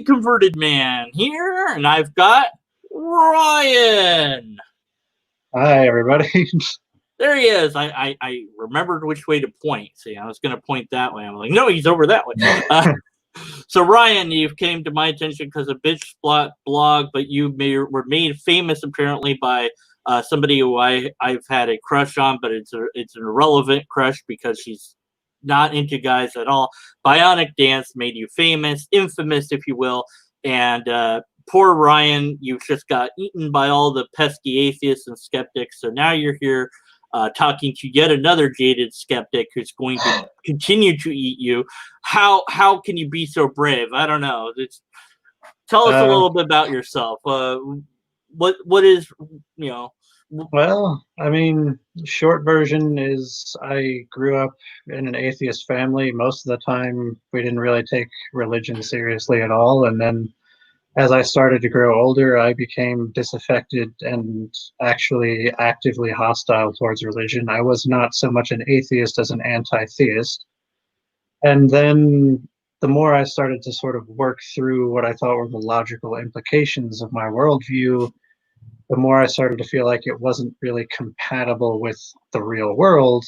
converted man here, and I've got Ryan. Hi, everybody. There he is. I remembered which way to point. See, I was going to point that way. I'm like, no, he's over that way. So, Ryan, you came to my attention because of BitchspotBlog, but you were made famous apparently by somebody who I've had a crush on, but it's an irrelevant crush because she's not into guys at all. Bionic Dance made you famous, infamous, if you will, and poor Ryan, you've just got eaten by all the pesky atheists and skeptics. So now you're here talking to yet another jaded skeptic who's going to continue to eat you. How can you be so brave? I don't know. Tell us a little bit about yourself. What is, you know? Well, I mean, short version is I grew up in an atheist family. Most of the time, we didn't really take religion seriously at all. And then as I started to grow older, I became disaffected and actually actively hostile towards religion. I was not so much an atheist as an anti-theist. And then the more I started to sort of work through what I thought were the logical implications of my worldview, the more I started to feel like it wasn't really compatible with the real world.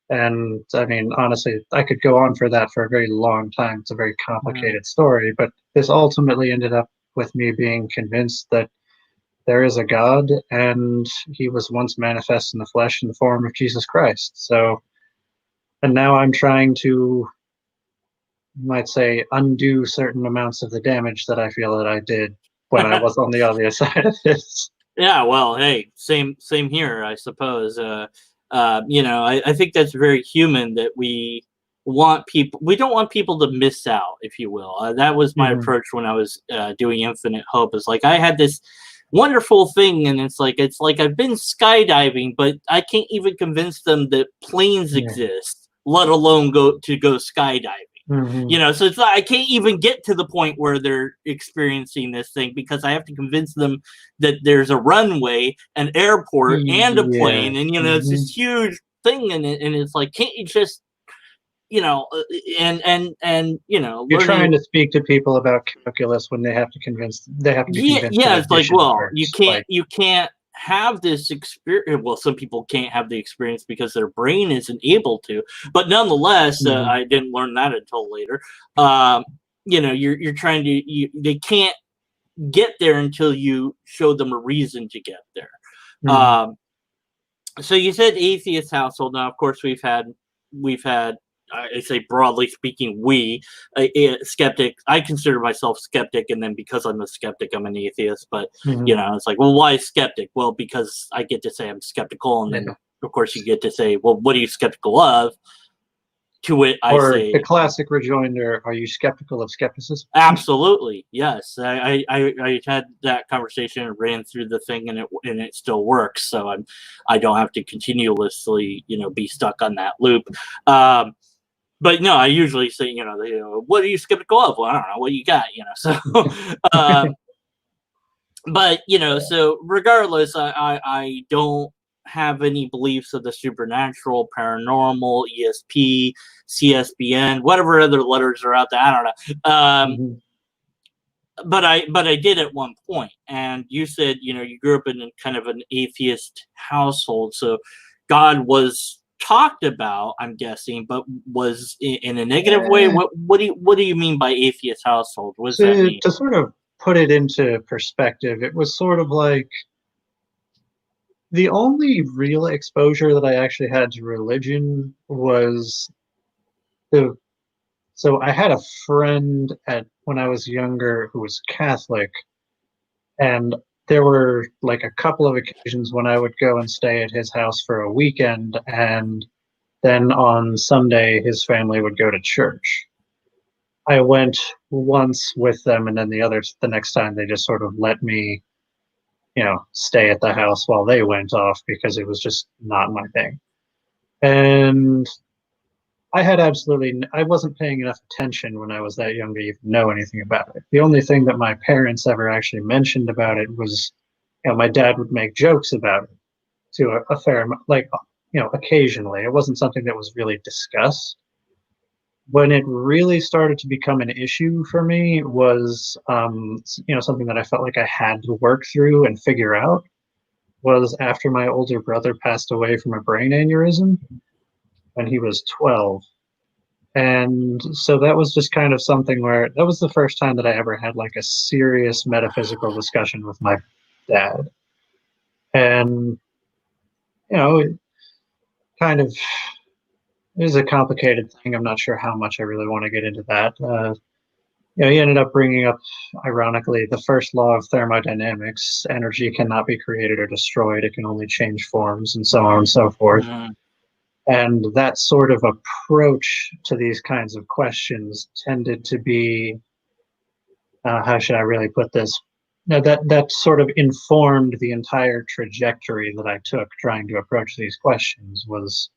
And I mean, honestly, I could go on for that for a very long time. It's a very complicated story, but this ultimately ended up with me being convinced that there is a God and he was once manifest in the flesh in the form of Jesus Christ. So, and now I'm trying to, you might say, undo certain amounts of the damage that I feel that I did when I was on the other side of this. Yeah, well, hey, same here, I suppose. I think that's very human that we don't want people to miss out, if you will. That was my approach when I was doing Infinite Hope. Is like I had this wonderful thing, and it's like I've been skydiving, but I can't even convince them that planes exist, let alone go skydiving. So it's like I can't even get to the point where they're experiencing this thing because I have to convince them that there's a runway, an airport, and a plane, and it's this huge thing, and it's like, can't you just, and you're trying to speak to people about calculus when they have to be convinced. Yeah, it's like, well, you can't have this experience. Well, some people can't have the experience because their brain isn't able to, but nonetheless, I didn't learn that until later. You're trying to, they can't get there until you show them a reason to get there. So you said atheist household. Now, of course, we've had I say broadly speaking, a skeptic. I consider myself skeptic, and then because I'm a skeptic, I'm an atheist. But it's like, well, why skeptic? Well, because I get to say I'm skeptical, and then of course you get to say, well, what are you skeptical of? To it, I say the classic rejoinder: are you skeptical of skepticism? Absolutely, yes. I had that conversation and ran through the thing, and it still works. So I don't have to continuously be stuck on that loop. But no, I usually say, what are you skeptical of? Well, I don't know what you got, So, but so regardless, I don't have any beliefs of the supernatural, paranormal, ESP, CSBN, whatever other letters are out there. I don't know. But I did at one point, and you said you grew up in kind of an atheist household, so God was talked about, I'm guessing, but was in a negative way. What do you mean by atheist household? What does that mean? To sort of put it into perspective, it was sort of like the only real exposure that I actually had to religion was so I had a friend when I was younger who was Catholic, and there were like a couple of occasions when I would go and stay at his house for a weekend, and then on Sunday his family would go to church. I went once with them, and then the next time they just sort of let me, stay at the house while they went off because it was just not my thing. And I wasn't paying enough attention when I was that young to even know anything about it. The only thing that my parents ever actually mentioned about it was, my dad would make jokes about it to a fair amount, occasionally. It wasn't something that was really discussed. When it really started to become an issue for me was, something that I felt like I had to work through and figure out was after my older brother passed away from a brain aneurysm when he was 12. And so that was just kind of something where that was the first time that I ever had like a serious metaphysical discussion with my dad. And, it kind of is a complicated thing. I'm not sure how much I really want to get into that. He ended up bringing up, ironically, the first law of thermodynamics: energy cannot be created or destroyed; it can only change forms, and so on and so forth. Mm-hmm. And that sort of approach to these kinds of questions tended to be, how should I really put this? No, that sort of informed the entire trajectory that I took trying to approach these questions was,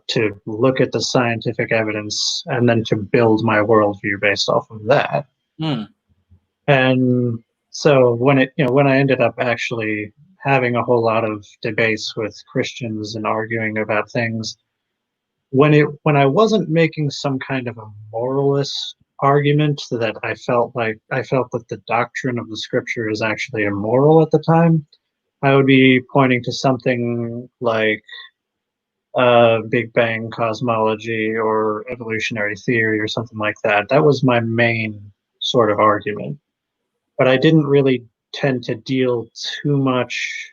to look at the scientific evidence and then to build my worldview based off of that. Mm. And so when I ended up actually having a whole lot of debates with Christians and arguing about things, when I wasn't making some kind of a moralist argument that I felt that the doctrine of the scripture is actually immoral at the time, I would be pointing to something like Big Bang cosmology or evolutionary theory or something like that. That was my main sort of argument. But I didn't really tend to deal too much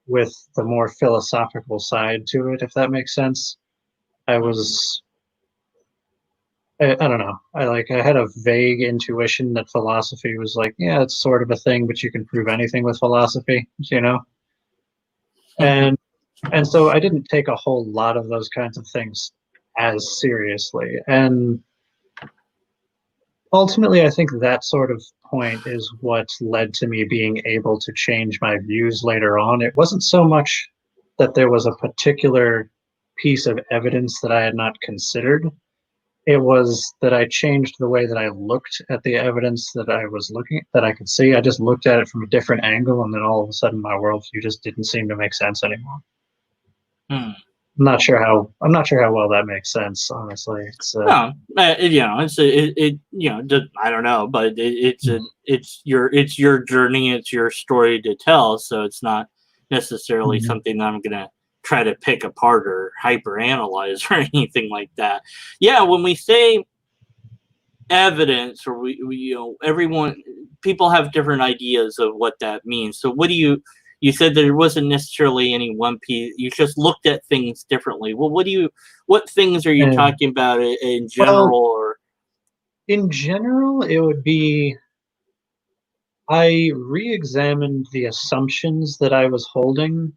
with the more philosophical side to it, if that makes sense. I don't know. I had a vague intuition that philosophy was like, yeah, it's sort of a thing, but you can prove anything with philosophy, And and so I didn't take a whole lot of those kinds of things as seriously. And ultimately, I think that sort of point is what led to me being able to change my views later on. It wasn't so much that there was a particular piece of evidence that I had not considered. It was that I changed the way that I looked at the evidence that I could see. I just looked at it from a different angle, and then all of a sudden my worldview just didn't seem to make sense anymore. Mm. I'm not sure how well that makes sense, honestly. No, I don't know, but it's your journey, it's your story to tell, so it's not necessarily something that I'm gonna try to pick apart or hyper analyze or anything like that. Yeah, when we say evidence, or people have different ideas of what that means. So what do you said that there wasn't necessarily any one piece, you just looked at things differently. Well, what things are you talking about in general? Or in general, it would be, I re-examined the assumptions that I was holding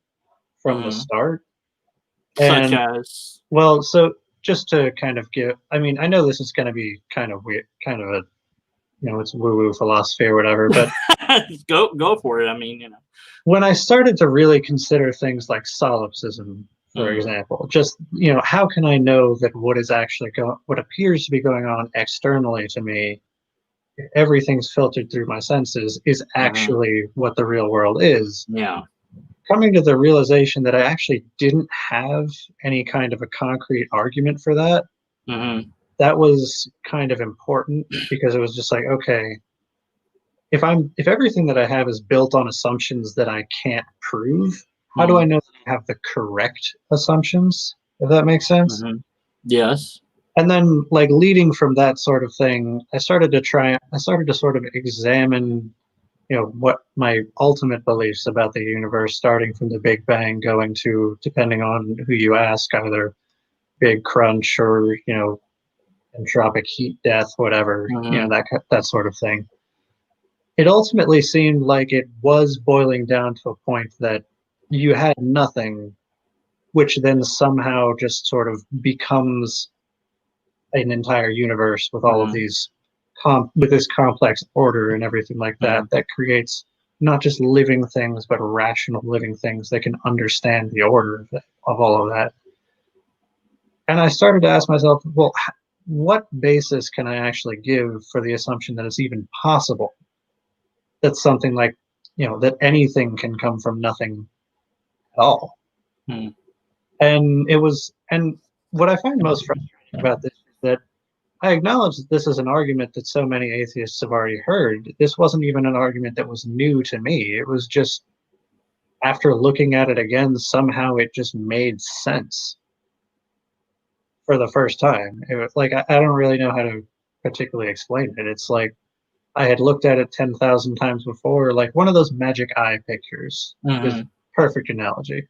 from the start. Such as? Well, so just to kind of I know this is going to be kind of weird, kind of a, it's woo-woo philosophy or whatever, but go for it. When I started to really consider things like solipsism, for example, just, how can I know that what appears to be going on externally to me, everything's filtered through my senses, is actually what the real world is? Yeah. Coming to the realization that I actually didn't have any kind of a concrete argument for that, that was kind of important, because it was just like, okay, if everything that I have is built on assumptions that I can't prove, how do I know that I have the correct assumptions? If that makes sense? Yes. And then, like, leading from that sort of thing, I started to sort of examine, what my ultimate beliefs about the universe, starting from the Big Bang, going to, depending on who you ask, either Big Crunch or, entropic heat death, whatever, that sort of thing. It ultimately seemed like it was boiling down to a point that you had nothing, which then somehow just sort of becomes an entire universe with all of these with this complex order and everything like that, that creates not just living things, but rational living things that can understand the order of all of that. And I started to ask myself, well, what basis can I actually give for the assumption that it's even possible that something like, that anything can come from nothing at all? And what I find most frustrating about this that I acknowledge that this is an argument that so many atheists have already heard. This wasn't even an argument that was new to me. It was just, after looking at it again, somehow it just made sense for the first time. It was like, I don't really know how to particularly explain it. It's like I had looked at it 10,000 times before, like one of those magic eye pictures is a perfect analogy.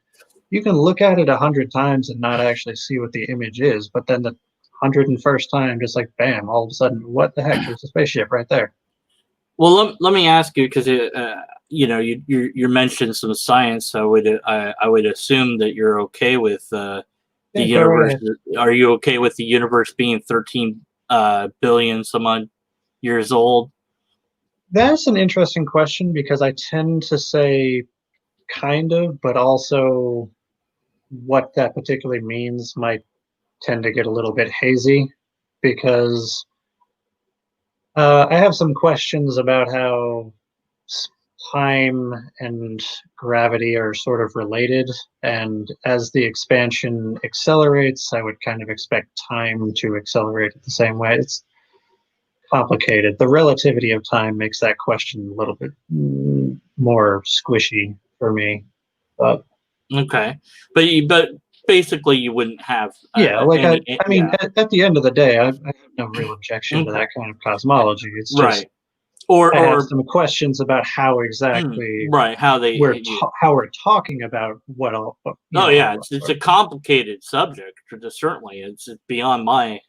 You can look at it 100 times and not actually see what the image is, but then the 101st time, just like bam, all of a sudden, what the heck? There's a spaceship right there. Well, let me ask you, because you mentioned some science. So I would assume that you're okay with the universe. Are you okay with the universe being 13 billion some odd years old? That's an interesting question, because I tend to say kind of, but also what that particularly means might tend to get a little bit hazy, because I have some questions about how time and gravity are sort of related, and as the expansion accelerates, I would kind of expect time to accelerate at the same way. It's complicated. The relativity of time makes that question a little bit more squishy for me. But okay, but basically you wouldn't have yeah, like any, I mean, at the end of the day, I have no real objection to that kind of cosmology. It's just right. Or I have some questions about how exactly right, how we're talking about what all. Yeah, it's a complicated subject. Certainly, it's beyond my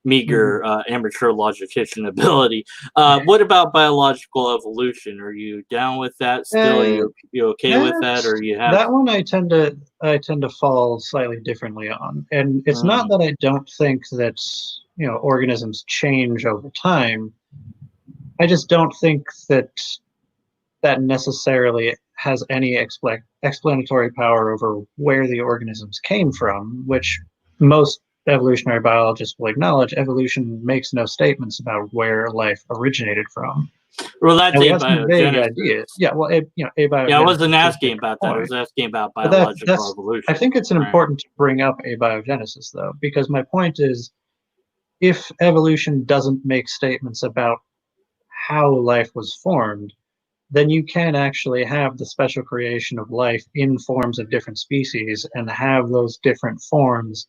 meager amateur logician ability. What about biological evolution? Are you down with that still? You okay with that, or you have that one? I tend to fall slightly differently on, and it's not that I don't think that organisms change over time. I just don't think that necessarily has any explanatory power over where the organisms came from, which most evolutionary biologists will acknowledge. Evolution makes no statements about where life originated from. Well, that's some vague ideas. Yeah, well, abiogenesis. Yeah, I wasn't asking about that. I was asking about biological evolution. I think it's important to bring up abiogenesis, though, because my point is, if evolution doesn't make statements about how life was formed, then you can actually have the special creation of life in forms of different species and have those different forms,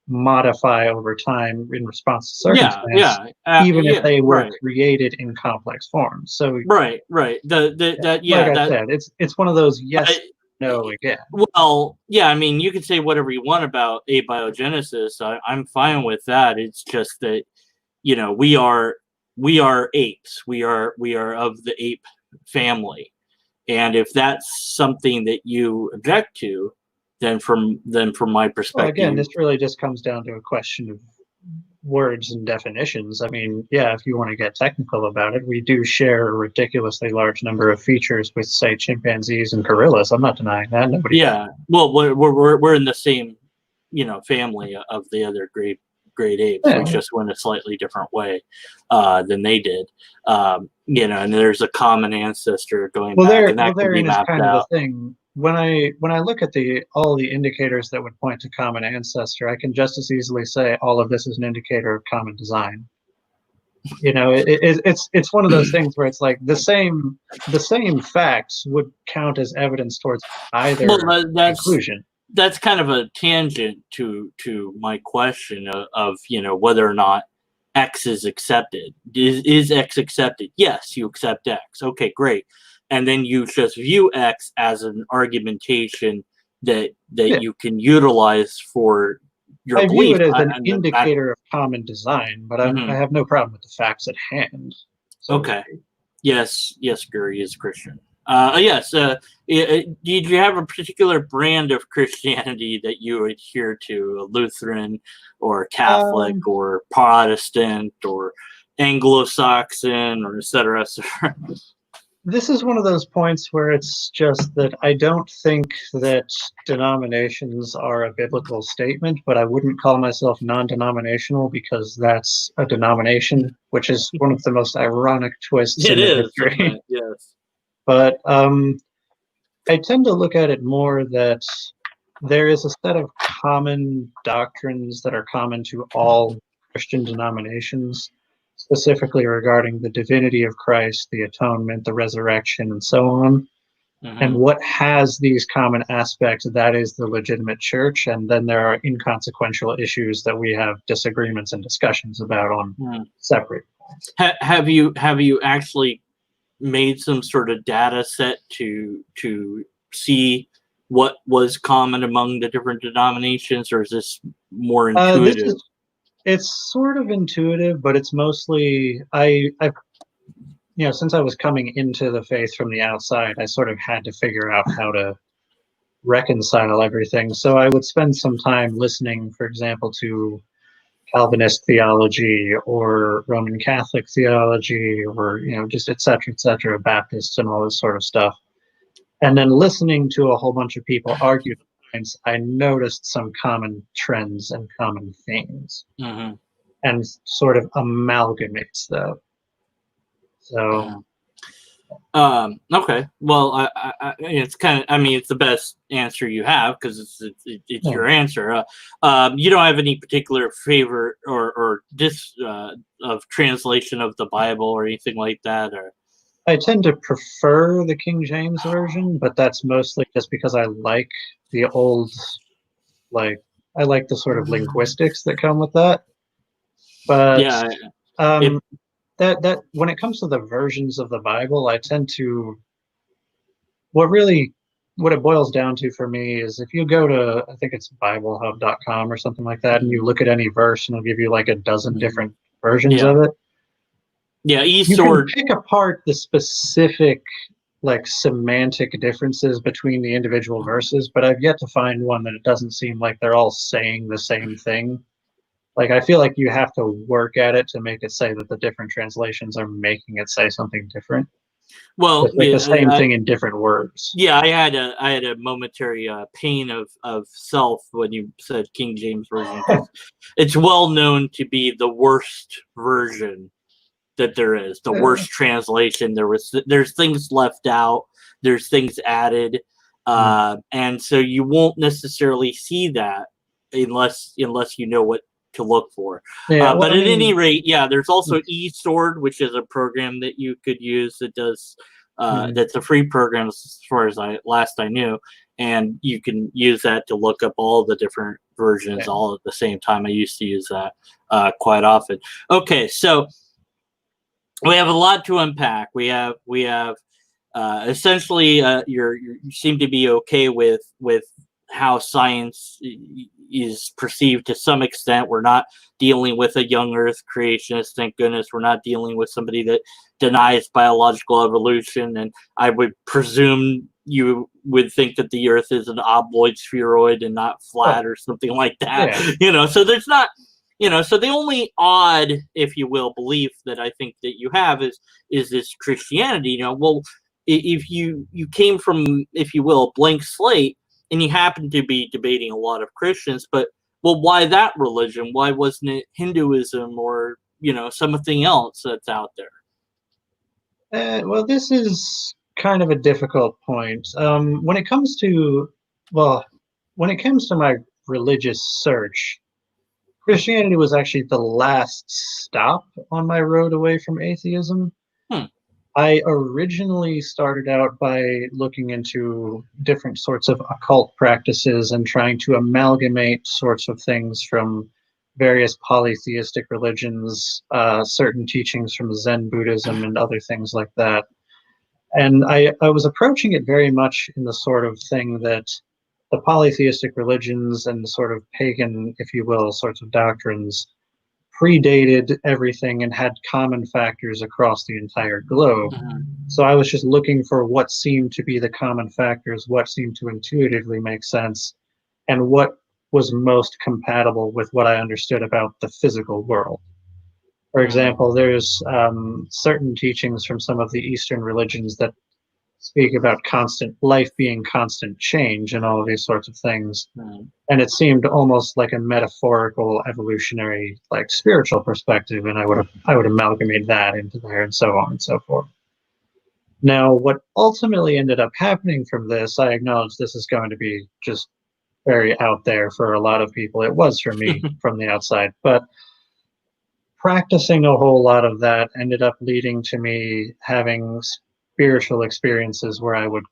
modify over time in response to circumstance, even if they were created in complex forms. So right. I said, it's one of those yes, no again. Well, yeah, I mean, you can say whatever you want about abiogenesis. I'm fine with that. It's just that we are apes. We are of the ape family, and if that's something that you object to, then from my perspective, well, again, this really just comes down to a question of words and definitions. I mean, yeah, if you want to get technical about it, we do share a ridiculously large number of features with, say, chimpanzees and gorillas. I'm not denying that. Well, we're in the same family of the other great apes. We just went a slightly different way than they did. And there's a common ancestor going back, and that can be mapped kind out. Of the thing. When I look at all the indicators that would point to common ancestor, I can just as easily say all of this is an indicator of common design. It's one of those things where it's like the same facts would count as evidence towards either conclusion. That's kind of a tangent to my question of whether or not X is accepted. Is X accepted? Yes, you accept X. Okay, great. And then you just view X as an argumentation that you can utilize for your belief. I view it as an indicator of common design, but I have no problem with the facts at hand. So okay. Yes, Gary is Christian. Yes. Did you have a particular brand of Christianity that you adhere to? A Lutheran, or Catholic, or Protestant, or Anglo-Saxon, or et cetera, et cetera? This is one of those points where it's just that I don't think that denominations are a biblical statement, but I wouldn't call myself non-denominational because that's a denomination, which is one of the most ironic twists in history. Yes. But I tend to look at it more that there is a set of common doctrines that are common to all Christian denominations, specifically regarding the divinity of Christ, the atonement, the resurrection, and so on. And what has these common aspects, that is the legitimate church. And then there are inconsequential issues that we have disagreements and discussions about on separate points. Have you actually made some sort of data set to see what was common among the different denominations, or is this more intuitive? It's sort of intuitive, but it's mostly I've since I was coming into the faith from the outside, I sort of had to figure out how to reconcile everything. So I would spend some time listening, for example, to Calvinist theology or Roman Catholic theology, or just et cetera, Baptists and all this sort of stuff. And then listening to a whole bunch of people argue points, I noticed some common trends and common themes, and sort of amalgamates them. So, okay. Well, it's kind of, it's the best answer you have because it's your answer. You don't have any particular favorite or of translation of the Bible or anything like that, or? I tend to prefer the King James version, but that's mostly just because I like the old, I like the sort of linguistics that come with that. But that when it comes to the versions of the Bible, I tend to, what it boils down to for me is if you go to, I think it's BibleHub.com or something like that, and you look at any verse and it'll give you like a dozen different versions of it. Yeah, you can pick apart the specific semantic differences between the individual verses, but I've yet to find one that it doesn't seem like they're all saying the same thing. I feel like you have to work at it to make it say that the different translations are making it say something different. Well, it's the same thing in different words. Yeah, I had a momentary pain of self when you said King James version. It's well known to be the worst version that there is, the worst translation. There's things left out, there's things added, and so you won't necessarily see that unless you know what to look for. But at any rate, there's also eSword, which is a program that you could use that does that's a free program as far as last I knew, and you can use that to look up all the different versions all at the same time. I used to use that quite often. Okay, so we have a lot to unpack. We have essentially you seem to be okay with how science is perceived to some extent. We're not dealing with a young Earth creationist, thank goodness. We're not dealing with somebody that denies biological evolution, and I would presume you would think that the Earth is an obloid spheroid and not flat or something like that. So there's not. So the only odd, if you will, belief that I think that you have is this Christianity. Well, if you came from, if you will, a blank slate, and you happen to be debating a lot of Christians, but why that religion? Why wasn't it Hinduism or something else that's out there? Well, this is kind of a difficult point. When it comes to my religious search, Christianity was actually the last stop on my road away from atheism. I originally started out by looking into different sorts of occult practices and trying to amalgamate sorts of things from various polytheistic religions, certain teachings from Zen Buddhism and other things like that. And I was approaching it very much in the sort of thing that the polytheistic religions and the sort of pagan, if you will, sorts of doctrines predated everything and had common factors across the entire globe. So I was just looking for what seemed to be the common factors, what seemed to intuitively make sense, and what was most compatible with what I understood about the physical world. For example, there's certain teachings from some of the Eastern religions that speak about constant life being constant change and all of these sorts of things. And it seemed almost like a metaphorical evolutionary spiritual perspective, and I would amalgamate that into there and so on and so forth. Now, what ultimately ended up happening from this, I acknowledge this is going to be just very out there for a lot of people. It was for me from the outside, but practicing a whole lot of that ended up leading to me having spiritual experiences where I would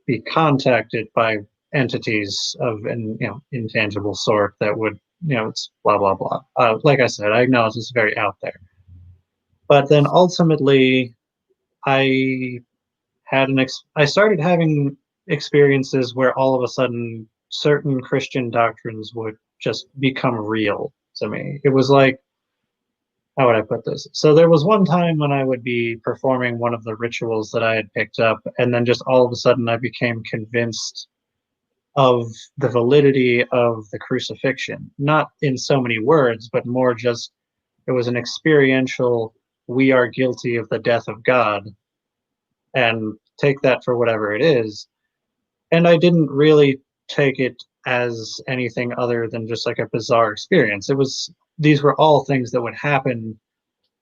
be contacted by entities of an intangible sort that would it's blah blah blah. Like I said, I acknowledge it's very out there, but then ultimately I I started having experiences where all of a sudden certain Christian doctrines would just become real to me. It was like, how would I put this? So there was one time when I would be performing one of the rituals that I had picked up, and then just all of a sudden I became convinced of the validity of the crucifixion. Not in so many words, but more just it was an experiential, we are guilty of the death of God, and take that for whatever it is. And I didn't really take it as anything other than just like a bizarre experience. These were all things that would happen,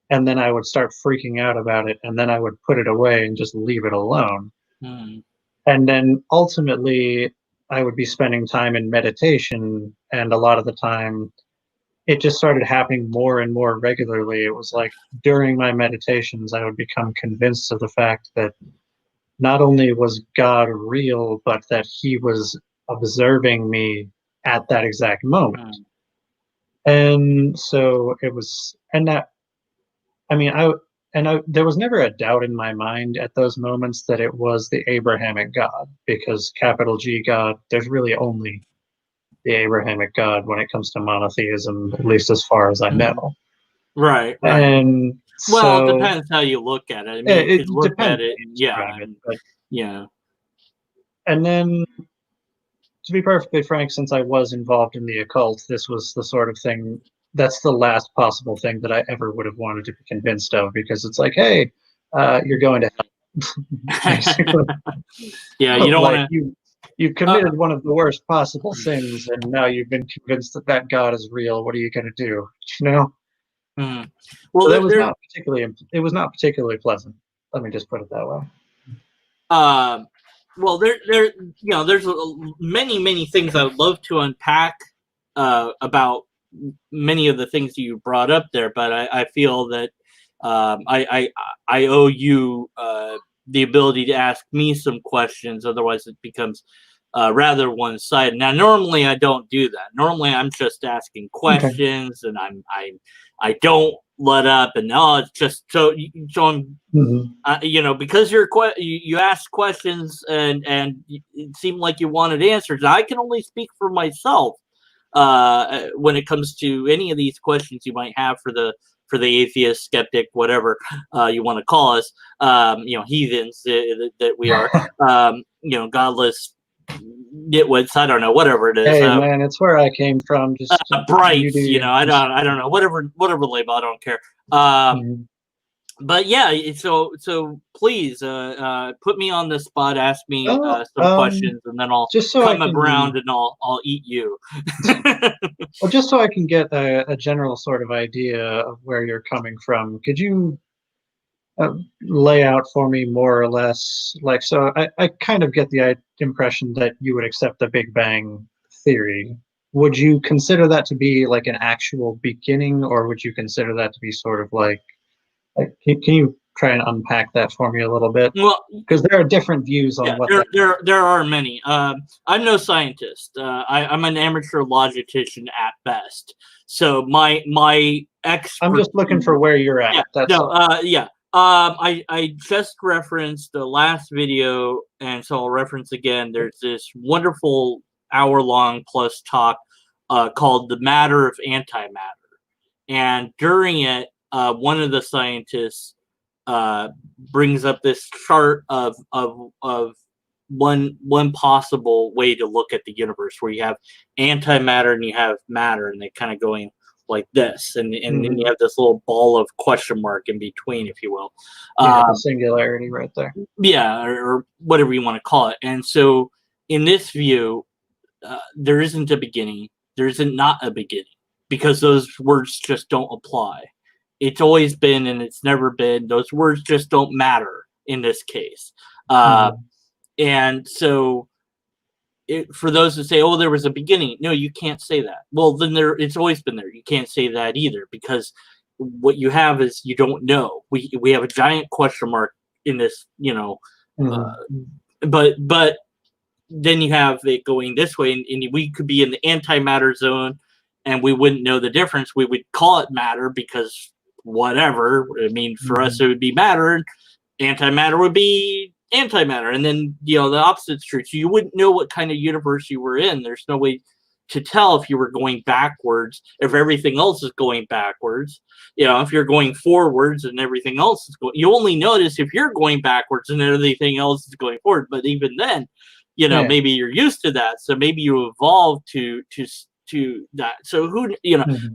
and then I would start freaking out about it, and then I would put it away and just leave it alone. And then ultimately I would be spending time in meditation, and a lot of the time it just started happening more and more regularly. It was like during my meditations I would become convinced of the fact that not only was God real, but that he was observing me at that exact moment. And so it was, and that, I mean, there was never a doubt in my mind at those moments that it was the Abrahamic God, because capital G God, there's really only the Abrahamic God when it comes to monotheism, at least as far as I know. Right. And well, so, it depends how you look at it. I mean, you could look at it, yeah. And then, to be perfectly frank, since I was involved in the occult, this was the sort of thing, that's the last possible thing that I ever would have wanted to be convinced of, because it's like, hey, you're going to hell. Yeah, you don't want to. You committed one of the worst possible sins, and now you've been convinced that that God is real. What are you going to do? Well, so that was not particularly. It was not particularly pleasant. Let me just put it that way. Well, there's many things I would love to unpack about many of the things you brought up there, but I feel that I owe you the ability to ask me some questions. Otherwise, it becomes rather one-sided. Now, normally I don't do that. Normally, I'm just asking questions, and I don't let up, and it's just so I'm. Because you asked questions and it seemed like you wanted answers. Now, I can only speak for myself when it comes to any of these questions you might have for the atheist, skeptic, whatever you want to call us, heathens that we are, godless nitwits. I don't know, whatever it is. Hey man, it's where I came from. Just brights, I don't know, whatever label, I don't care. But yeah, so please put me on the spot, ask me some questions, and then I'll come around and I'll eat you. Well, just so I can get a general sort of idea of where you're coming from, could you lay out for me more or less, like, so I kind of get the impression that you would accept the Big Bang theory. Would you consider that to be like an actual beginning, or would you consider that to be sort of like can you try and unpack that for me a little bit? Well, because there are different views on what there are many. I'm no scientist. I'm an amateur logician at best. So my I'm just looking for where you're at. I just referenced the last video, and so I'll reference again. There's this wonderful hour-long plus talk called "The Matter of Antimatter," and during it, one of the scientists brings up this chart of one possible way to look at the universe, where you have antimatter and you have matter, and they kind of going like this, and then you have this little ball of question mark in between, if you will. Singularity right there. Yeah, or whatever you want to call it. And so in this view, there isn't a beginning. There isn't not a beginning, because those words just don't apply. It's always been, and it's never been. Those words just don't matter in this case. And so for those that say, "Oh, there was a beginning," no, you can't say that. Well, then it's always been there. You can't say that either, because what you have is you don't know. We have a giant question mark in this, but then you have it going this way, and we could be in the antimatter zone, and we wouldn't know the difference. We would call it matter because whatever. I mean, for us, it would be matter. Antimatter would be antimatter, and then the opposite's true. So you wouldn't know what kind of universe you were in. There's no way to tell if you were going backwards, if everything else is going backwards. If you're going forwards and everything else is going, you only notice if you're going backwards and everything else is going forward. But even then, maybe you're used to that, so maybe you evolve to that. So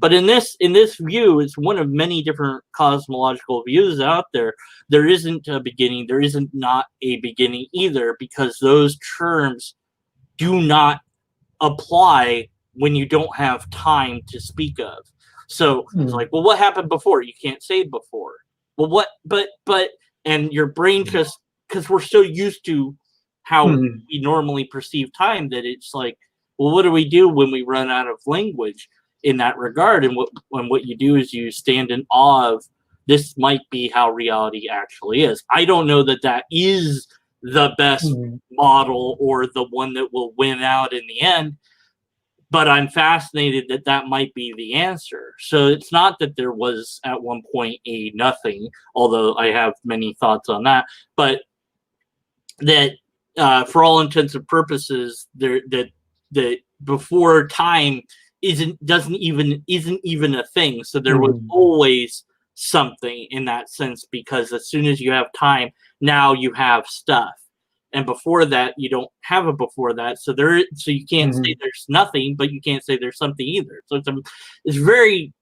but in this view, it's one of many different cosmological views out there. There isn't a beginning, there isn't not a beginning either, because those terms do not apply when you don't have time to speak of. So it's like, well, what happened before? You can't say before. Well, what but and your brain, just because we're so used to how we normally perceive time, that it's like, well, what do we do when we run out of language in that regard? And what you do is you stand in awe of, this might be how reality actually is. I don't know that is the best model or the one that will win out in the end, but I'm fascinated that might be the answer. So it's not that there was at one point a nothing, although I have many thoughts on that, but that for all intents and purposes, that before time isn't even a thing. So there was always something in that sense, because as soon as you have time, now you have stuff, and before that you don't have a before that. So you can't say there's nothing, but you can't say there's something either. So it's very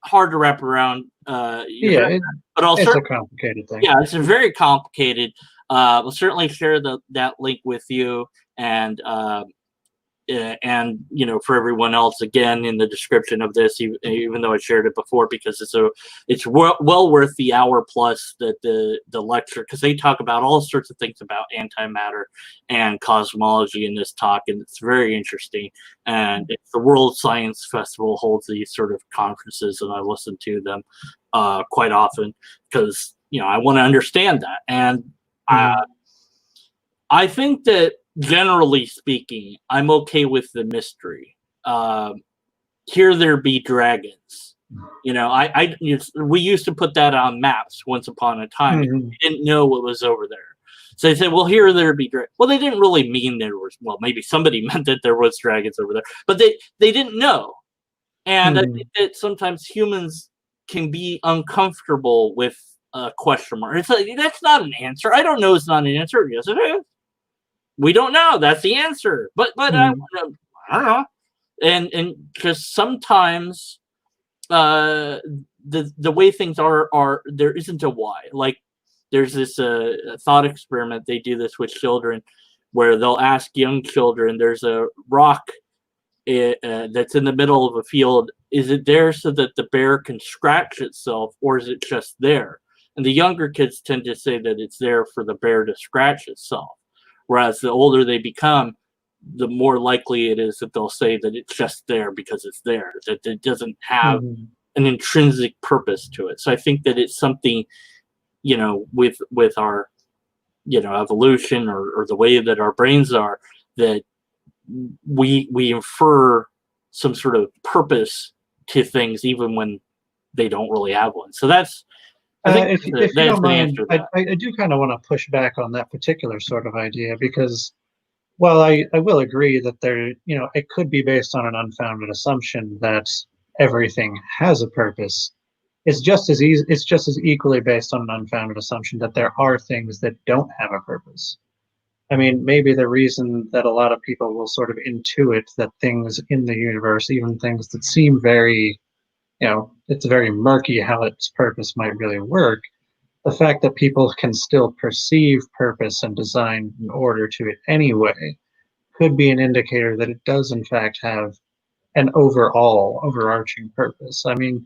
hard to wrap around. But it's a complicated thing. Yeah, it's a very complicated. We'll certainly share that link with you, and for everyone else, again, in the description of this, even though I shared it before, because it's well worth the hour plus that the lecture, because they talk about all sorts of things about antimatter and cosmology in this talk, and it's very interesting. And the World Science Festival holds these sort of conferences, and I listen to them quite often, because I want to understand that. And I think that, generally speaking, I'm okay with the mystery. Here there be dragons. We used to put that on maps once upon a time. We didn't know what was over there. So they said, well, here there be dragons. Well, they didn't really mean there was, well, maybe somebody meant that there was dragons over there, but they didn't know. And I think that sometimes humans can be uncomfortable with a question mark. It's like, that's not an answer. I don't know, it's not an answer. Yes, it is. We don't know. That's the answer. But I don't know. And just sometimes the way things are there isn't a why. Like, there's this thought experiment. They do this with children, where they'll ask young children, there's a rock that's in the middle of a field. Is it there so that the bear can scratch itself, or is it just there? And the younger kids tend to say that it's there for the bear to scratch itself. Whereas the older they become, the more likely it is that they'll say that it's just there because it's there, that it doesn't have an intrinsic purpose to it. So I think that it's something, with our, evolution or the way that our brains are, that we infer some sort of purpose to things even when they don't really have one. So that's, I think if you don't mind, I do kind of want to push back on that particular sort of idea, because, well, I will agree that there, it could be based on an unfounded assumption that everything has a purpose. It's just as equally based on an unfounded assumption that there are things that don't have a purpose. I mean, maybe the reason that a lot of people will sort of intuit that things in the universe, even things that seem very, it's very murky how its purpose might really work. The fact that people can still perceive purpose and design an order to it anyway could be an indicator that it does in fact have an overarching purpose. I mean,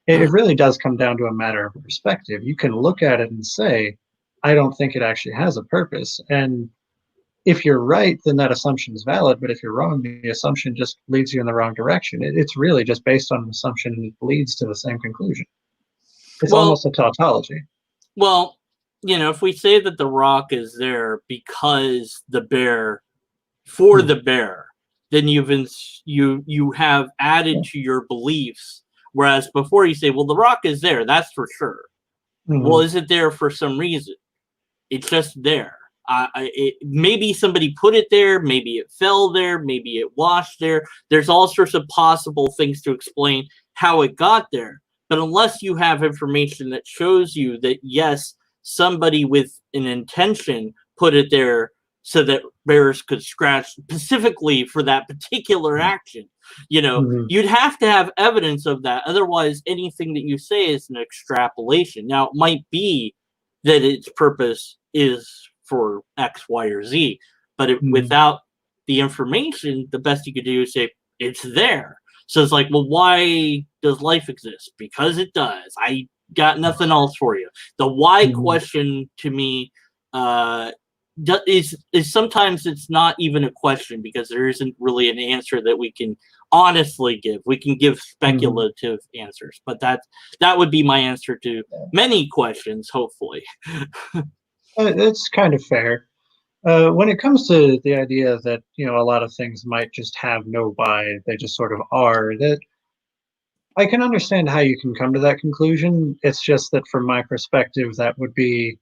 it really does come down to a matter of perspective. You can look at it and say, I don't think it actually has a purpose. And if you're right, then that assumption is valid. But if you're wrong, the assumption just leads you in the wrong direction. It's really just based on an assumption and it leads to the same conclusion. It's Well, almost a tautology. well, if we say that the rock is there because the bear, for the bear, then you have added to your beliefs. Whereas before you say, well, the rock is there, that's for sure. Well, is it there for some reason? It's just there. Maybe somebody put it there, maybe it fell there, maybe it washed there. There's all sorts of possible things to explain how it got there. But unless you have information that shows you that, yes, somebody with an intention put it there so that bears could scratch specifically for that particular action, you'd have to have evidence of that. Otherwise, anything that you say is an extrapolation. Now, it might be that its purpose is for X, Y, or Z, but without the information, the best you could do is say it's there. So it's like, well, why does life exist? Because it does. I got nothing else for you. The why question to me is sometimes it's not even a question because there isn't really an answer that we can honestly give. We can give speculative answers, but that would be my answer to many questions, hopefully. It's kind of fair. When it comes to the idea that a lot of things might just have no why, they just sort of are. That I can understand how you can come to that conclusion. It's just that from my perspective, that would be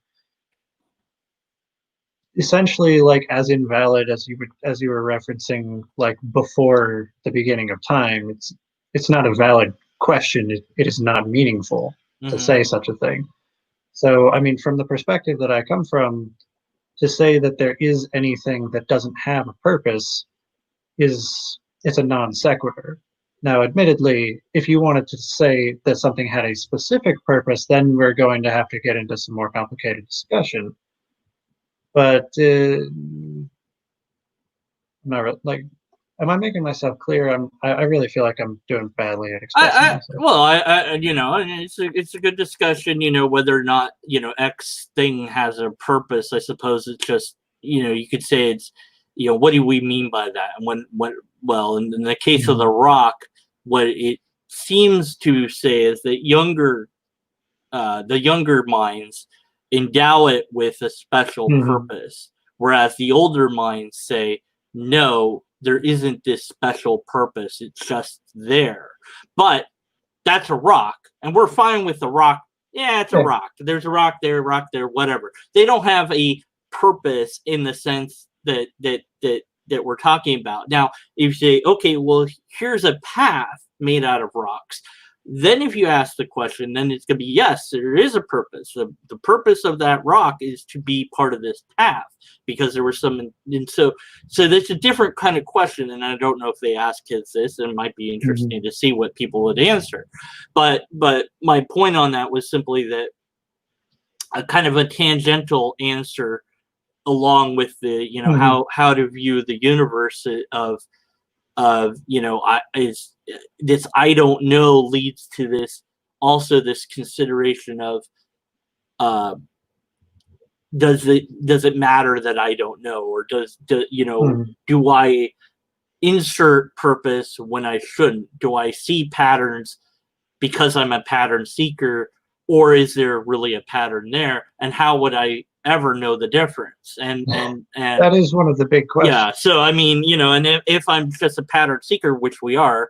essentially like as invalid as you were referencing, like before the beginning of time. It's not a valid question. It is not meaningful to say such a thing. So I mean, from the perspective that I come from, to say that there is anything that doesn't have a purpose it's a non sequitur. Now, admittedly, if you wanted to say that something had a specific purpose, then we're going to have to get into some more complicated discussion. But like, am I making myself clear? I really feel like I'm doing badly at expressing myself. Well, it's a good discussion. Whether or not X thing has a purpose. I suppose it's just you could say it's what do we mean by that? And well, in the case of the rock, what it seems to say is that the younger minds endow it with a special purpose, whereas the older minds say, no, there isn't this special purpose. It's just there. But that's a rock, and we're fine with the rock. Yeah, it's a rock. There's a rock there, whatever. They don't have a purpose in the sense that we're talking about. Now, if you say, okay, well, here's a path made out of rocks, then if you ask the question, then it's going to be, yes, there is a purpose. The purpose of that rock is to be part of this path because there was some, and so that's a different kind of question. And I don't know if they ask kids this, and it might be interesting to see what people would answer. But my point on that was simply that a kind of a tangential answer along with the, how to view the universe of is this I don't know leads to this consideration of does it matter that I don't know, or do I insert purpose when I shouldn't? Do I see patterns because I'm a pattern seeker, or is there really a pattern there? And how would I ever know the difference? And that is one of the big questions. Yeah. So I mean, and if I'm just a pattern seeker, which we are,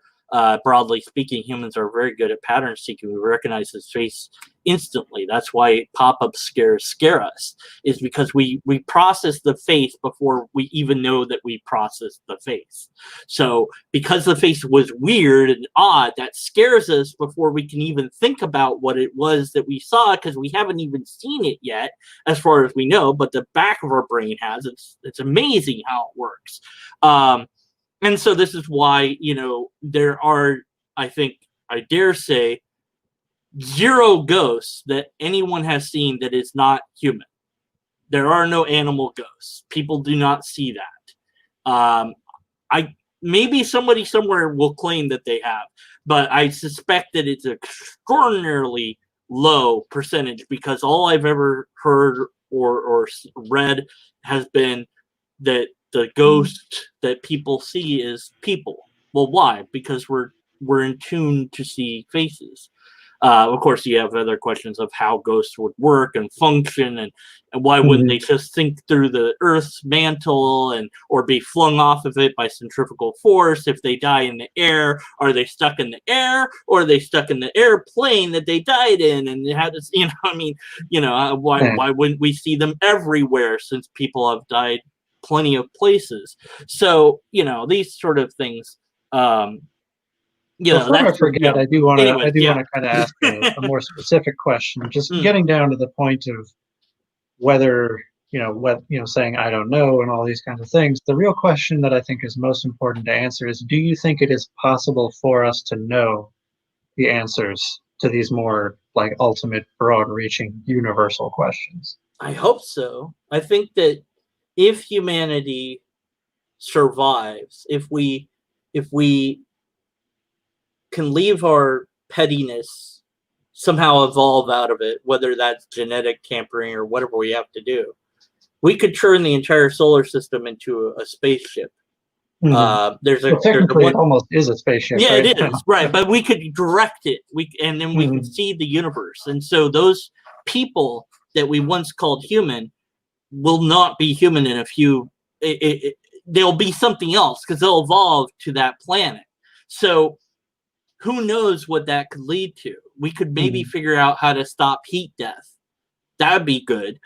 broadly speaking, humans are very good at pattern seeking. We recognize his face instantly. That's why pop-up scares scare us, is because we process the face before we even know that we processed the face. So because the face was weird and odd, that scares us before we can even think about what it was that we saw, because we haven't even seen it yet, as far as we know, but the back of our brain has. It's amazing how it works. And so this is why, there are, I think, I dare say, 0 ghosts that anyone has seen that is not human. There are no animal ghosts. People do not see that. Maybe somebody somewhere will claim that they have, but I suspect that it's an extraordinarily low percentage, because all I've ever heard or read has been that the ghost that people see is people. Well, why? Because we're in tune to see faces. Of course, you have other questions of how ghosts would work and function, and why wouldn't they just sink through the Earth's mantle or be flung off of it by centrifugal force? If they die in the air, are they stuck in the air, or are they stuck in the airplane that they died in? And how does why wouldn't we see them everywhere, since people have died plenty of places? So these sort of things. Before I forget, I do want to kind of ask a more specific question, just getting down to the point of whether saying I don't know and all these kinds of things. The real question that I think is most important to answer is: do you think it is possible for us to know the answers to these more like ultimate, broad-reaching, universal questions? I hope so. I think that if humanity survives, if we can leave our pettiness, somehow evolve out of it, whether that's genetic tampering or whatever we have to do, we could turn the entire solar system into a spaceship. Technically, it almost is a spaceship. Yeah, right? It is, right. But we could direct it. And then we could see the universe. And so those people that we once called human will not be human in a few. They'll be something else, because they'll evolve to that planet. So who knows what that could lead to? We could maybe figure out how to stop heat death. That'd be good.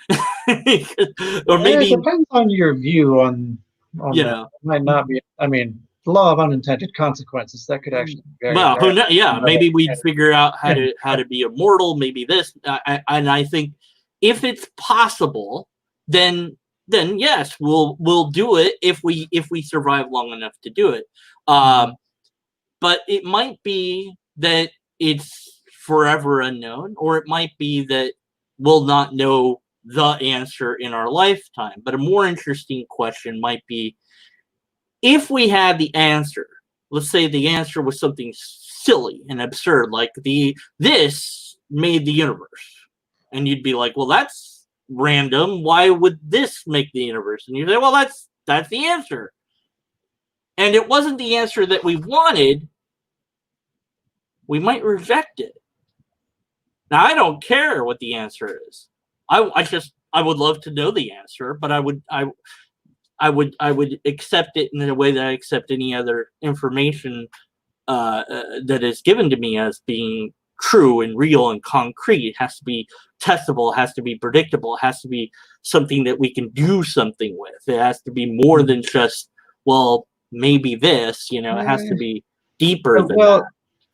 Or maybe it depends on your view on that. It might not be. I mean, the law of unintended consequences, that could actually be very who knows? Yeah, maybe we'd figure out how to be immortal. Maybe this. And I think if it's possible, then yes, we'll do it if we survive long enough to do it. But it might be that it's forever unknown, or it might be that we'll not know the answer in our lifetime. But a more interesting question might be, if we had the answer, let's say the answer was something silly and absurd, like this made the universe. And you'd be like, well, that's random. Why would this make the universe? And you say, well, that's the answer. And it wasn't the answer that we wanted, we might reject it. Now, I don't care what the answer is. I would love to know the answer, but I would accept it in the way that I accept any other information that is given to me as being true and real and concrete. It has to be testable, it has to be predictable, it has to be something that we can do something with. It has to be more than just, well, maybe this, it has to be deeper than that.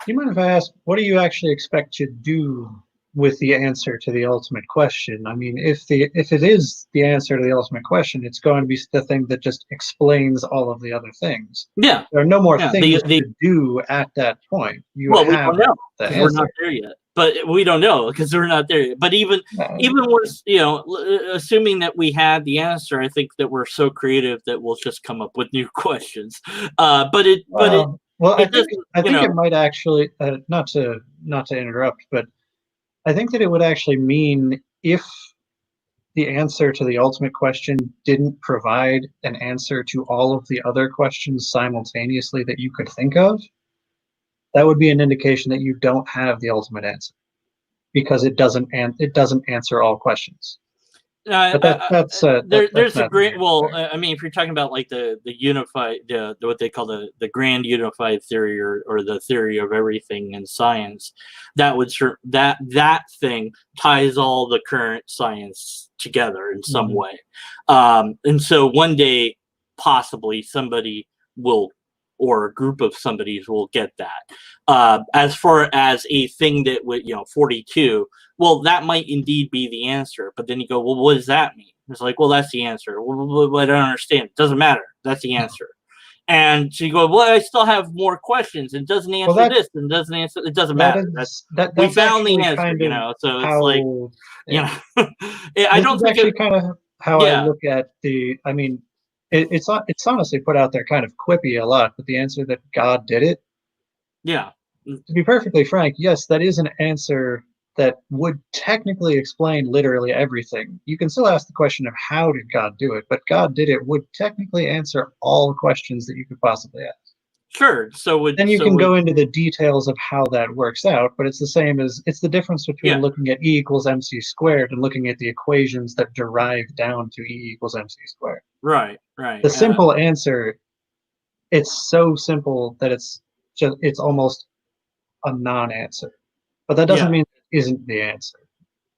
Do you mind if I ask, what do you actually expect to do with the answer to the ultimate question? I mean, if it is the answer to the ultimate question, it's going to be the thing that just explains all of the other things. Yeah. There are no more things to do at that point. We don't know, because we're not there yet. But we don't know, because we're not there yet. But even once, assuming that we had the answer, I think that we're so creative that we'll just come up with new questions. I think it might actually, not to interrupt, but I think that it would actually mean, if the answer to the ultimate question didn't provide an answer to all of the other questions simultaneously that you could think of, that would be an indication that you don't have the ultimate answer, because it doesn't answer all questions. There's a great. Well, I mean, if you're talking about like the unified, what they call the grand unified theory, or the theory of everything in science, that thing ties all the current science together in some way, and so one day, possibly somebody will, or a group of somebodies will get that. As far as a thing that would, 42, well, that might indeed be the answer. But then you go, well, what does that mean? It's like, well, that's the answer. Well, I don't understand. It doesn't matter. That's the answer. And so you go, well, I still have more questions. It doesn't answer this, and doesn't answer. It doesn't matter. We found the answer, So it's I don't think actually kind of how I look at the. I mean, it's honestly put out there kind of quippy a lot, but the answer that God did it. Yeah. To be perfectly frank, yes, that is an answer that would technically explain literally everything. You can still ask the question of how did God do it, but God did it would technically answer all questions that you could possibly ask. Sure. Then you can go into the details of how that works out, but it's the same as it's the difference between looking at E equals MC squared and looking at the equations that derive down to E equals MC squared. Right, right. The simple answer, it's so simple that it's almost a non-answer. But that doesn't mean it isn't the answer,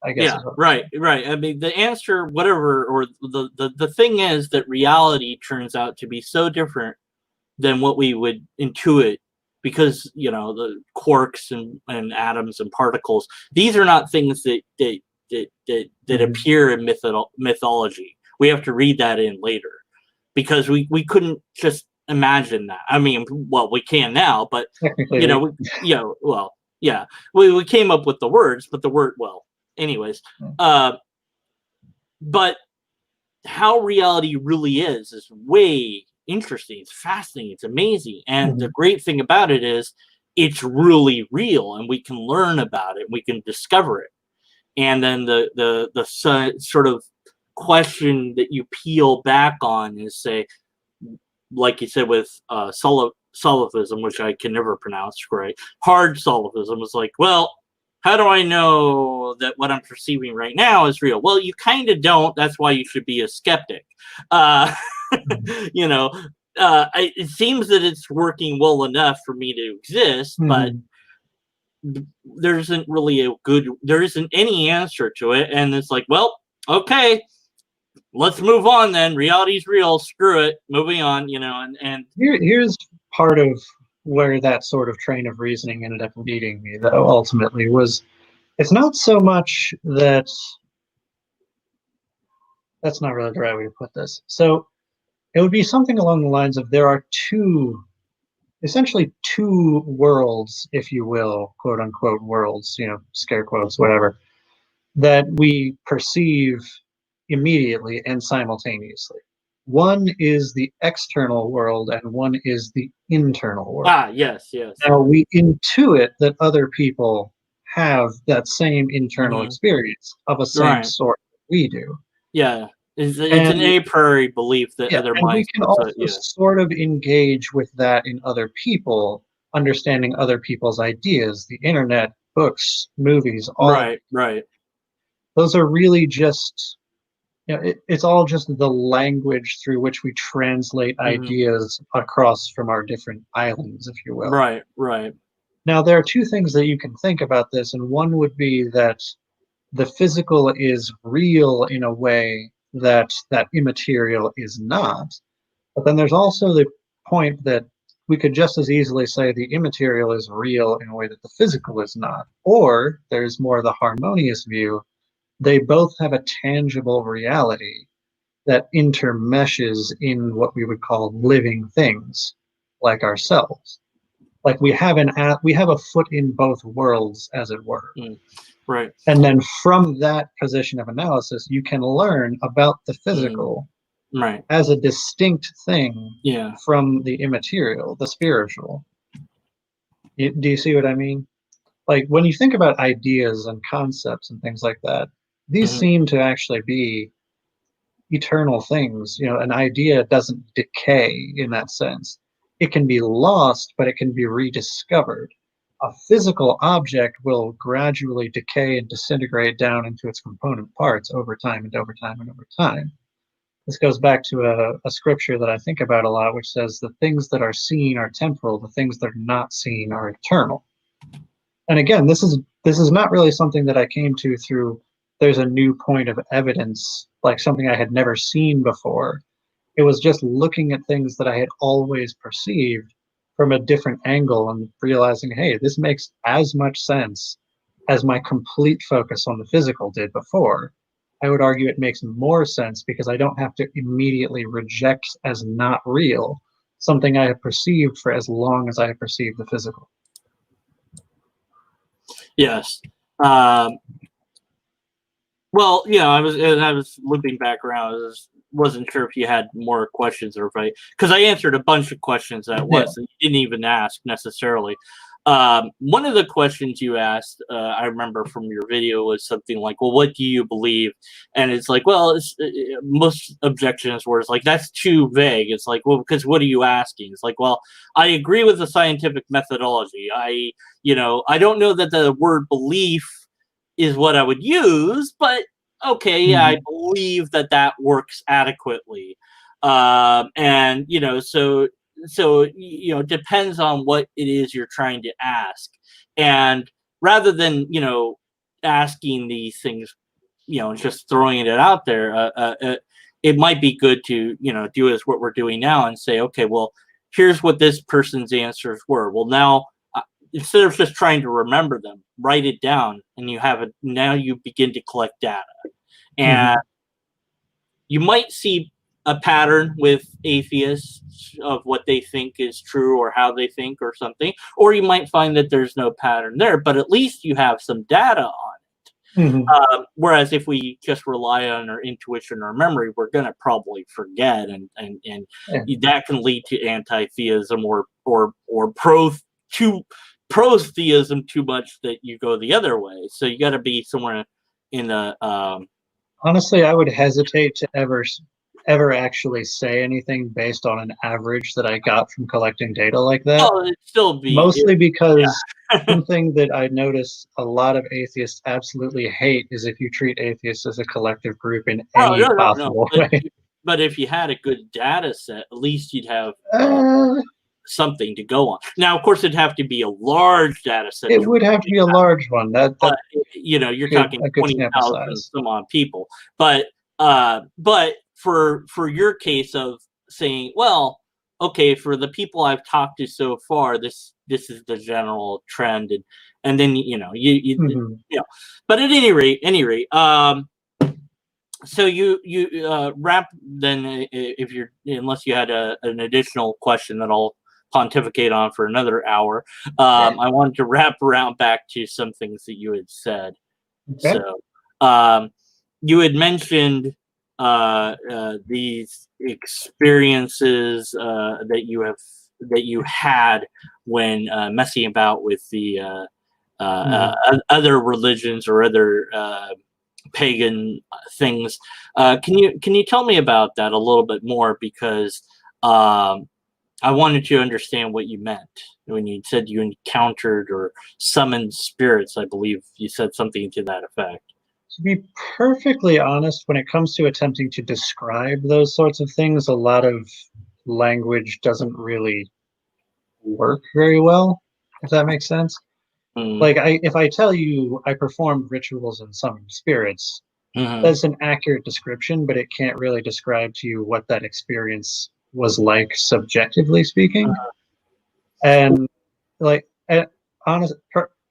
I guess. Yeah, right, right. I mean, the answer, whatever, or the thing is that reality turns out to be so different than what we would intuit, because the quarks and atoms and particles, these are not things that appear in mythology. We have to read that in later, because we couldn't just imagine that. I mean, well, we can now, but technically, we came up with the words, but the word, well, anyways, but how reality really is way interesting. It's fascinating. It's amazing. And the great thing about it is it's really real, and we can learn about it. We can discover it. And then the sort of question that you peel back on is, say, like you said with solipsism, which I can never pronounce right. Hard solipsism is like, well, how do I know that what I'm perceiving right now is real? Well, you kind of don't. That's why you should be a skeptic. It seems that it's working well enough for me to exist, but there isn't any answer to it. And it's like, well, okay, let's move on then. Reality's real. Screw it. Moving on, and here's part of where that sort of train of reasoning ended up leading me, though, ultimately, was it's not so much that that's not really the right way to put this. So it would be something along the lines of there are essentially two worlds, if you will, quote unquote worlds, scare quotes, whatever, that we perceive immediately and simultaneously. One is the external world and one is the internal world. Yes. Now, we intuit that other people have that same internal experience of a same sort that we do. Yeah. It's an a priori belief that other minds. We can also sort of engage with that in other people, understanding other people's ideas, the internet, books, movies, all. Right. Those are really just, it's all just the language through which we translate ideas across from our different islands, if you will. Right. Now, there are two things that you can think about this, and one would be that the physical is real in a way that immaterial is not. But then there's also the point that we could just as easily say the immaterial is real in a way that the physical is not. Or there's more the harmonious view. They both have a tangible reality that intermeshes in what we would call living things, like ourselves. Like we have a foot in both worlds, as it were. Right. And then from that position of analysis, you can learn about the physical as a distinct thing from the immaterial, the spiritual. Do you see what I mean? Like when you think about ideas and concepts and things like that, these seem to actually be eternal things. An idea doesn't decay in that sense. It can be lost, but it can be rediscovered. A physical object will gradually decay and disintegrate down into its component parts over time and over time and over time. This goes back to a scripture that I think about a lot, which says the things that are seen are temporal, the things that are not seen are eternal. And again, this is not really something that I came to through there's a new point of evidence, like something I had never seen before. It was just looking at things that I had always perceived from a different angle and realizing, hey, this makes as much sense as my complete focus on the physical did before. I would argue it makes more sense because I don't have to immediately reject as not real something I have perceived for as long as I have perceived the physical. Yes. Well, I was looping back around. I wasn't sure if you had more questions or because I answered a bunch of questions at once and you didn't even ask necessarily. One of the questions you asked, I remember from your video, was something like, well, what do you believe? And it's like, well, most objections were like, that's too vague. It's like, well, because what are you asking? It's like, well, I agree with the scientific methodology. I don't know that the word belief is what I would use, but okay, I believe that works adequately. And so it depends on what it is you're trying to ask, and rather than asking these things, just throwing it out there, it might be good to do as what we're doing now and say, okay, well, here's what this person's answers were. Well, now instead of just trying to remember them, write it down, and now you begin to collect data, and you might see a pattern with atheists of what they think is true or how they think or something, or you might find that there's no pattern there, but at least you have some data on it. Whereas if we just rely on our intuition or memory, we're going to probably forget, and that can lead to anti-theism or pro-theism too much that you go the other way. So you got to be somewhere in the honestly, I would hesitate to ever actually say anything based on an average that I got from collecting data like that. Oh, it'd still be mostly because something that I notice a lot of atheists absolutely hate is if you treat atheists as a collective group in any possible way. But if you had a good data set, at least you'd have something to go on. Now, of course, it'd have to be a large data set. It would have to be a large one. But you're talking 20,000 some odd people. But for your case of saying, well, okay, for the people I've talked to so far, this is the general trend, and then But at any rate, so you wrap then, unless you had an additional question that I'll pontificate on for another hour. I wanted to wrap around back to some things that you had said. Okay. So you had mentioned these experiences that you had when messing about with the other religions or other pagan things. Can you tell me about that a little bit more, because I wanted to understand what you meant when you said you encountered or summoned spirits. I believe you said something to that effect. To be perfectly honest, when it comes to attempting to describe those sorts of things, a lot of language doesn't really work very well, if that makes sense. Like, if I tell you I performed rituals and summoned spirits, that's an accurate description, but it can't really describe to you what that experience was like, subjectively speaking. And like, to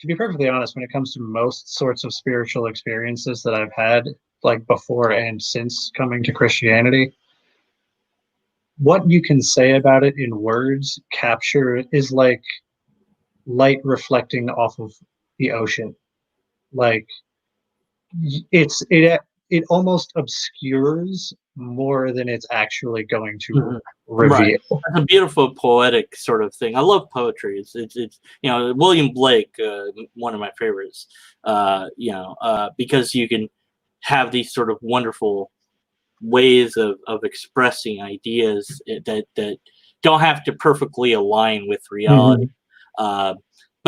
be perfectly honest, when it comes to most sorts of spiritual experiences that I've had, like before and since coming to Christianity, what you can say about it in words is like light reflecting off of the ocean. Like, it almost obscures more than it's actually going to reveal. Right. It's a beautiful poetic sort of thing. I love poetry. It's William Blake, one of my favorites. Because you can have these sort of wonderful ways of expressing ideas that don't have to perfectly align with reality. But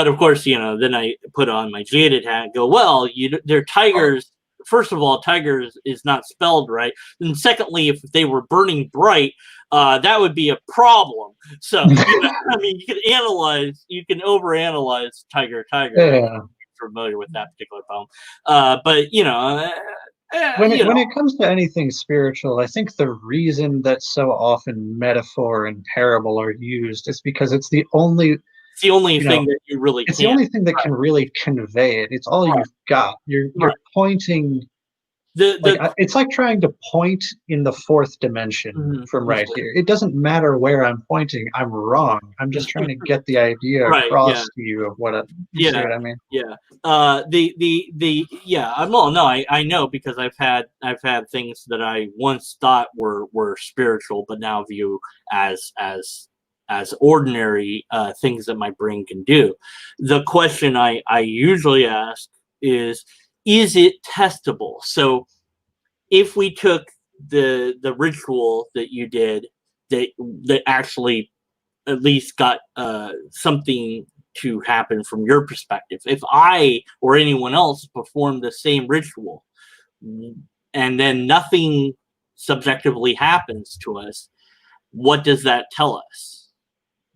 of course, then I put on my jaded hat and go, well, they're tigers. First of all, tigers is not spelled right. And secondly, if they were burning bright, that would be a problem. So, I mean, you can overanalyze tiger. Yeah. I'm familiar with that particular poem. But, when it comes to anything spiritual, I think the reason that so often metaphor and parable are used is because it's the only thing that you really the only thing that can really convey it. It's all you've got. You're pointing. It's like trying to point in the fourth dimension from right here. It doesn't matter where I'm pointing. I'm wrong. I'm just trying to get the idea across to you of what you see what I mean? Yeah. I know, because I've had things that I once thought were spiritual, but now view as as ordinary things that my brain can do. The question I usually ask is it testable? So if we took the ritual that you did that actually at least got something to happen from your perspective. If I or anyone else performed the same ritual and then nothing subjectively happens to us, what does that tell us?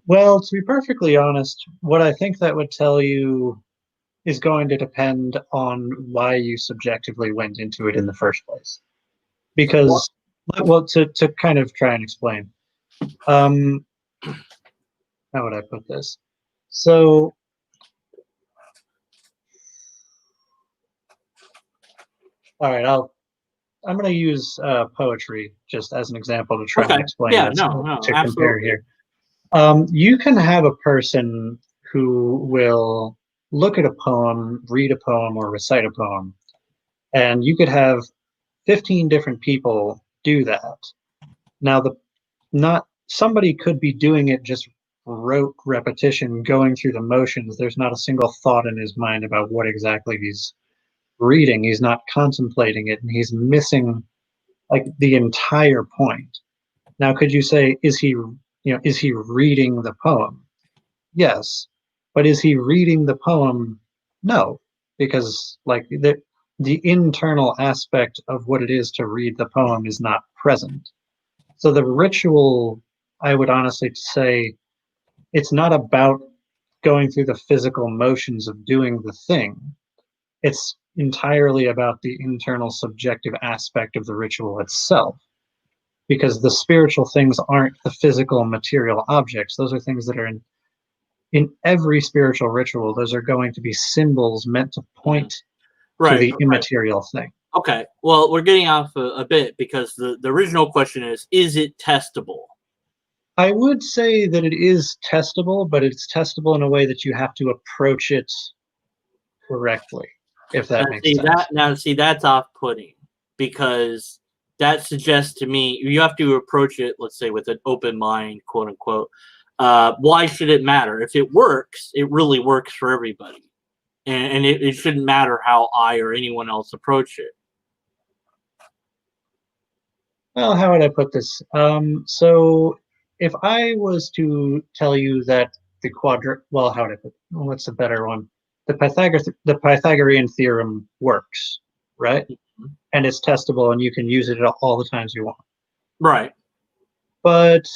Well, to be perfectly honest, what I think that would tell you is going to depend on why you subjectively went into it in the first place. Because, well, to kind of try and explain, how would I put this? So, all right, I'm going to use poetry just as an example to try and explain Yeah, this no, to absolutely. compare here. You can have a person who will look at a poem, read a poem, or recite a poem, and you could have 15 different people do that. Now, not somebody could be doing it just rote repetition, going through the motions. There's not a single thought in his mind about what exactly he's reading. He's not contemplating it, and he's missing like the entire point. Now, could you say, is he reading the poem? Yes. But is he reading the poem? No, because like the internal aspect of what it is to read the poem is not present. So the ritual, I would honestly say, it's not about going through the physical motions of doing the thing. It's entirely about the internal subjective aspect of the ritual itself. Because the spiritual things aren't the physical material objects. Those are things that are in every spiritual ritual. Those are going to be symbols meant to point to the immaterial thing. Okay, well, we're getting off a bit because the original question is it testable? I would say that it is testable, but it's testable in a way that you have to approach it correctly, if that makes sense. See, that's off-putting because that suggests to me you have to approach it, let's say, with an open mind, quote unquote. Why should it matter? If it works, it really works for everybody. And it shouldn't matter how I or anyone else approach it. Well, how would I put this? So if I was to tell you that well, how would I put it? What's a better one? The Pythagorean theorem works, right? Mm-hmm. And it's testable, and you can use it all the times you want. Right. But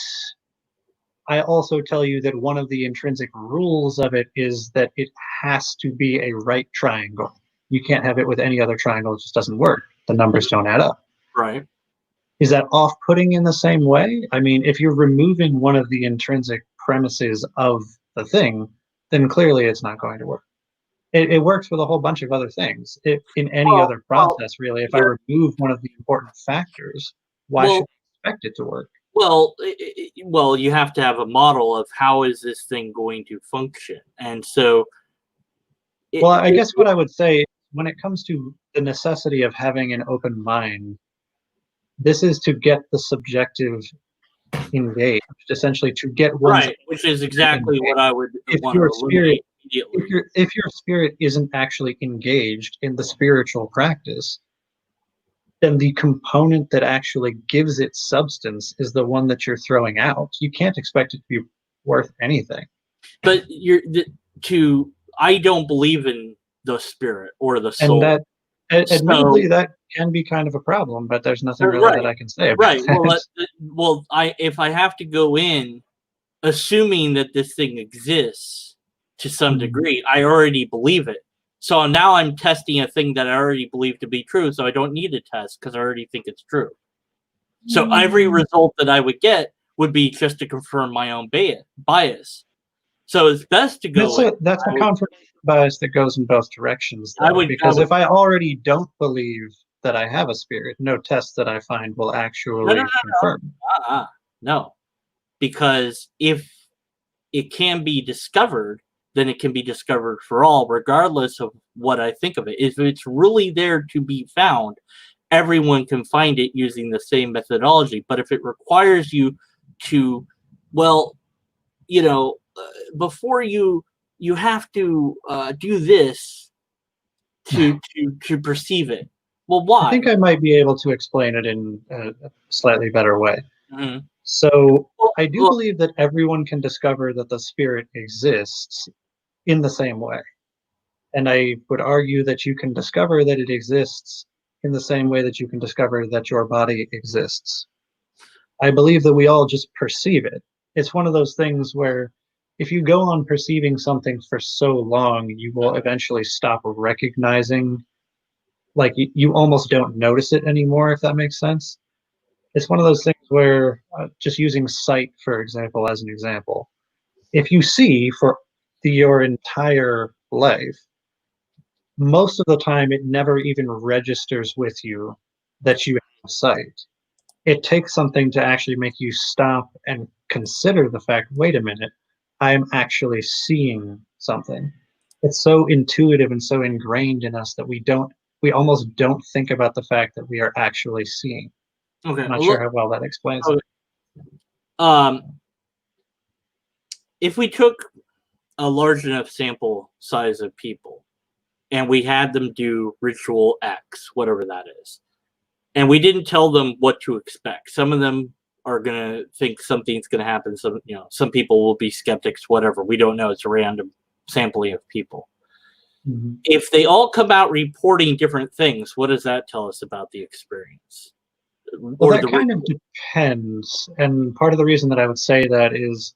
I also tell you that one of the intrinsic rules of it is that it has to be a right triangle. You can't have it with any other triangle. It just doesn't work. The numbers don't add up. Right. Is that off-putting in the same way? I mean, if you're removing one of the intrinsic premises of the thing, then clearly it's not going to work. It works with a whole bunch of other things. In any other process, really, if I remove one of the important factors, why should I expect it to work? Well, you have to have a model of how is this thing going to function, and so. I guess what I would say when it comes to the necessity of having an open mind, this is to get the subjective engaged, essentially to get one's right, which is exactly what I would want your to spirit immediately. if your spirit isn't actually engaged in the spiritual practice, then the component that actually gives it substance is the one that you're throwing out. You can't expect it to be worth anything. But I don't believe in the spirit or the soul. And that, admittedly, that can be kind of a problem, but there's nothing really that I can say about that. If I have to go in assuming that this thing exists to some degree, I already believe it. So now I'm testing a thing that I already believe to be true, so I don't need to test because I already think it's true. So every result that I would get would be just to confirm my own bias. So it's best to go. That's a confirmation bias that goes in both directions, though, because if I already don't believe that I have a spirit, no test that I find will actually confirm. No, because if it can be discovered, then it can be discovered for all, regardless of what I think of it. If it's really there to be found, everyone can find it using the same methodology. But if it requires you to, before you have to do this to perceive it. Well, why? I think I might be able to explain it in a slightly better way. Mm-hmm. So I do believe that everyone can discover that the spirit exists in the same way. And I would argue that you can discover that it exists in the same way that you can discover that your body exists. I believe that we all just perceive it. It's one of those things where if you go on perceiving something for so long, you will eventually stop recognizing, like you almost don't notice it anymore, if that makes sense. It's one of those things where, just using sight, for example, as an example, if you see for your entire life, most of the time it never even registers with you that you have sight. It takes something to actually make you stop and consider the fact, wait a minute, I'm actually seeing something. It's so intuitive and so ingrained in us that we almost don't think about the fact that we are actually seeing. Okay. I'm not sure how well that explains it. If we took a large enough sample size of people and we had them do ritual X, whatever that is, and we didn't tell them what to expect. Some of them are going to think something's going to happen. Some people will be skeptics, whatever. We don't know. It's a random sampling of people. Mm-hmm. If they all come out reporting different things, what does that tell us about the experience? Well, that kind of depends. And part of the reason that I would say that is,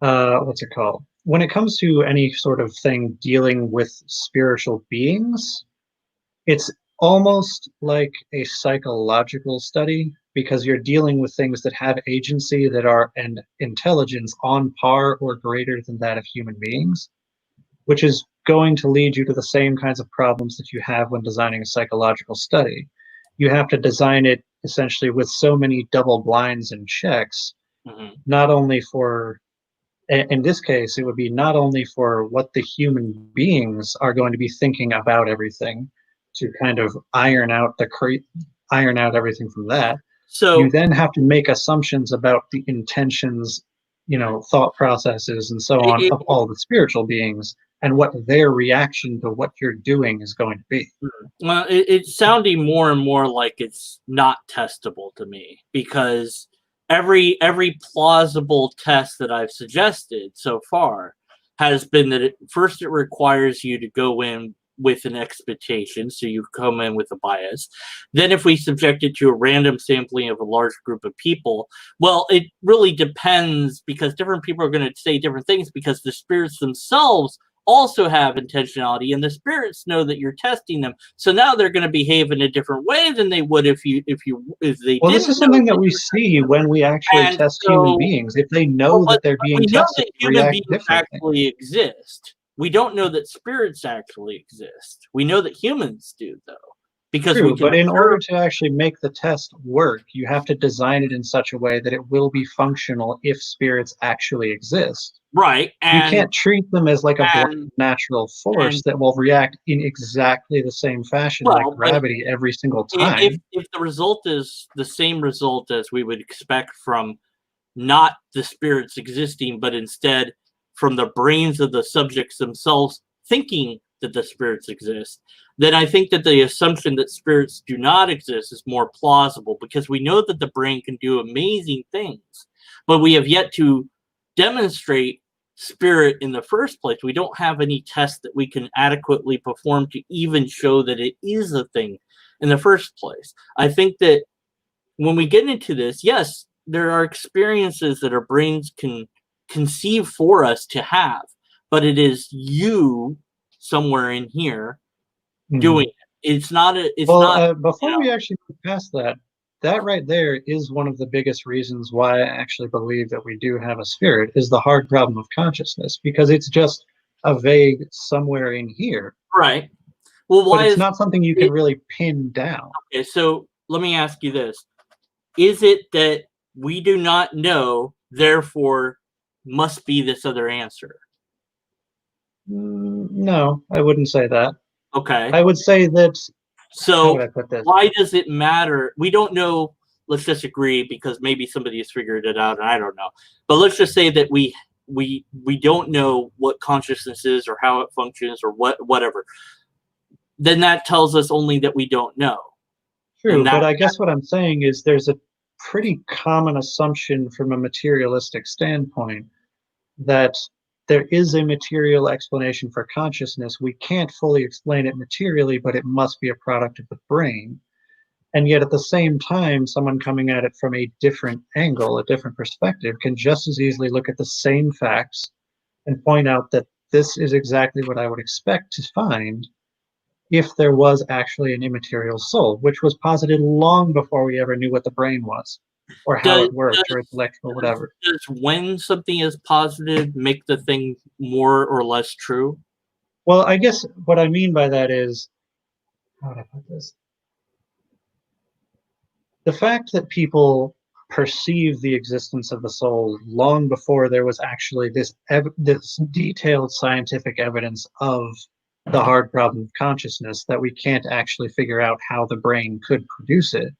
what's it called? When it comes to any sort of thing dealing with spiritual beings, it's almost like a psychological study, because you're dealing with things that have agency, that are an intelligence on par or greater than that of human beings, which is going to lead you to the same kinds of problems that you have when designing a psychological study. You have to design it essentially with so many double blinds and checks, mm-hmm. not only for, in this case, it would be not only for what the human beings are going to be thinking about everything, to kind of iron out everything from that. So you then have to make assumptions about the intentions, thought processes and so on of all the spiritual beings, and what their reaction to what you're doing is going to be. Well, it's sounding more and more like it's not testable to me, because every plausible test that I've suggested so far has been that first it requires you to go in with an expectation, so you come in with a bias. Then if we subject it to a random sampling of a large group of people, well, it really depends, because different people are going to say different things, because the spirits themselves also have intentionality, and the spirits know that you're testing them. So now they're going to behave in a different way than they would if they. Well, this is something that we see when we actually test human beings. If they know that they're being tested, we know that human beings actually exist. We don't know that spirits actually exist. We know that humans do, though. Because true, but in order to actually make the test work, you have to design it in such a way that it will be functional if spirits actually exist. Right. And you can't treat them as like a blind natural force that will react in exactly the same fashion, like gravity, every single time. If the result is the same result as we would expect from not the spirits existing, but instead from the brains of the subjects themselves thinking that the spirits exist, then I think that the assumption that spirits do not exist is more plausible, because we know that the brain can do amazing things, but we have yet to demonstrate spirit in the first place. We don't have any tests that we can adequately perform to even show that it is a thing in the first place. I think that when we get into this, yes, there are experiences that our brains can conceive for us to have, but it is you somewhere in here doing it. It's not before we actually move past that right there is one of the biggest reasons why I actually believe that we do have a spirit, is the hard problem of consciousness, because it's just a vague somewhere in here. Right. Well, why but it's not something you can really pin down. Okay, so let me ask you this. Is it that we do not know, therefore must be this other answer? No, I wouldn't say that. Okay. I would say that. So how would I put this? Why does it matter? We don't know. Let's just agree, because maybe somebody has figured it out, and I don't know. But let's just say that we we don't know what consciousness is or how it functions or whatever, then that tells us only that we don't know. True, but I guess what I'm saying is there's a pretty common assumption from a materialistic standpoint that there is a material explanation for consciousness. We can't fully explain it materially, but it must be a product of the brain. And yet at the same time, someone coming at it from a different angle, a different perspective, can just as easily look at the same facts and point out that this is exactly what I would expect to find if there was actually an immaterial soul, which was posited long before we ever knew what the brain was, or how it worked, or its electrical whatever. Does when something is posited make the thing more or less true? Well, I guess what I mean by that is, how would I put this? The fact that people perceive the existence of the soul long before there was actually this detailed scientific evidence of the hard problem of consciousness, that we can't actually figure out how the brain could produce it.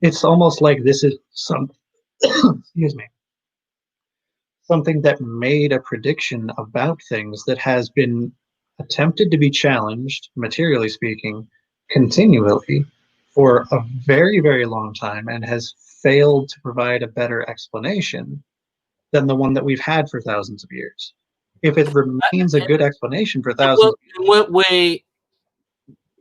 It's almost like this is excuse me, something that made a prediction about things that has been attempted to be challenged, materially speaking, continually for a very, very long time, and has failed to provide a better explanation than the one that we've had for thousands of years. If it remains a good explanation for thousands of years. In what way,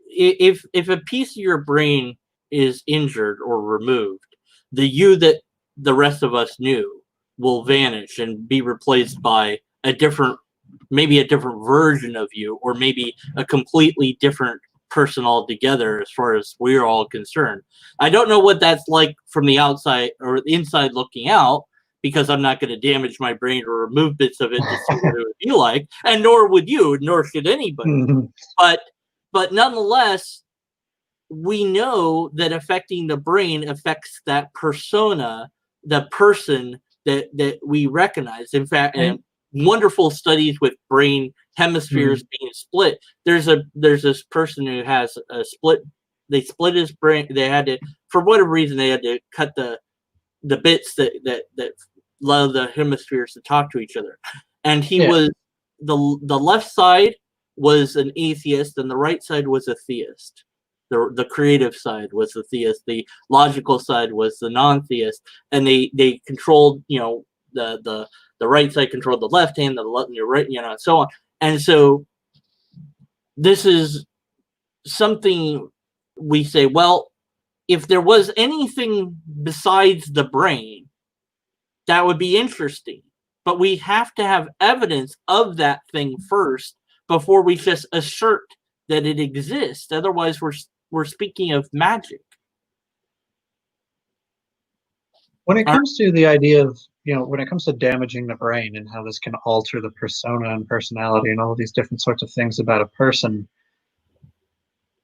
if a piece of your brain is injured or removed, the you that the rest of us knew will vanish and be replaced by a different, maybe a different version of you, or maybe a completely different person altogether as far as we're all concerned. I don't know what that's like from the outside or the inside looking out, because I'm not going to damage my brain or remove bits of it to see what it would be like, and nor would you, nor should anybody. But nonetheless, we know that affecting the brain affects that persona, the person that we recognize. In fact, wonderful studies with brain hemispheres being split. There's this person who has a split. They split his brain. They had to, for whatever reason, they had to cut the bits that allow the hemispheres to talk to each other. And he was the left side was an atheist, and the right side was a theist. The creative side was the theist. The logical side was the non-theist, and they controlled, the right side controlled the left hand, the left and the right, and so on. And so this is something we say, well, if there was anything besides the brain, that would be interesting. But we have to have evidence of that thing first before we just assert that it exists. Otherwise, we're speaking of magic. When it comes to the idea of, when it comes to damaging the brain and how this can alter the persona and personality and all of these different sorts of things about a person,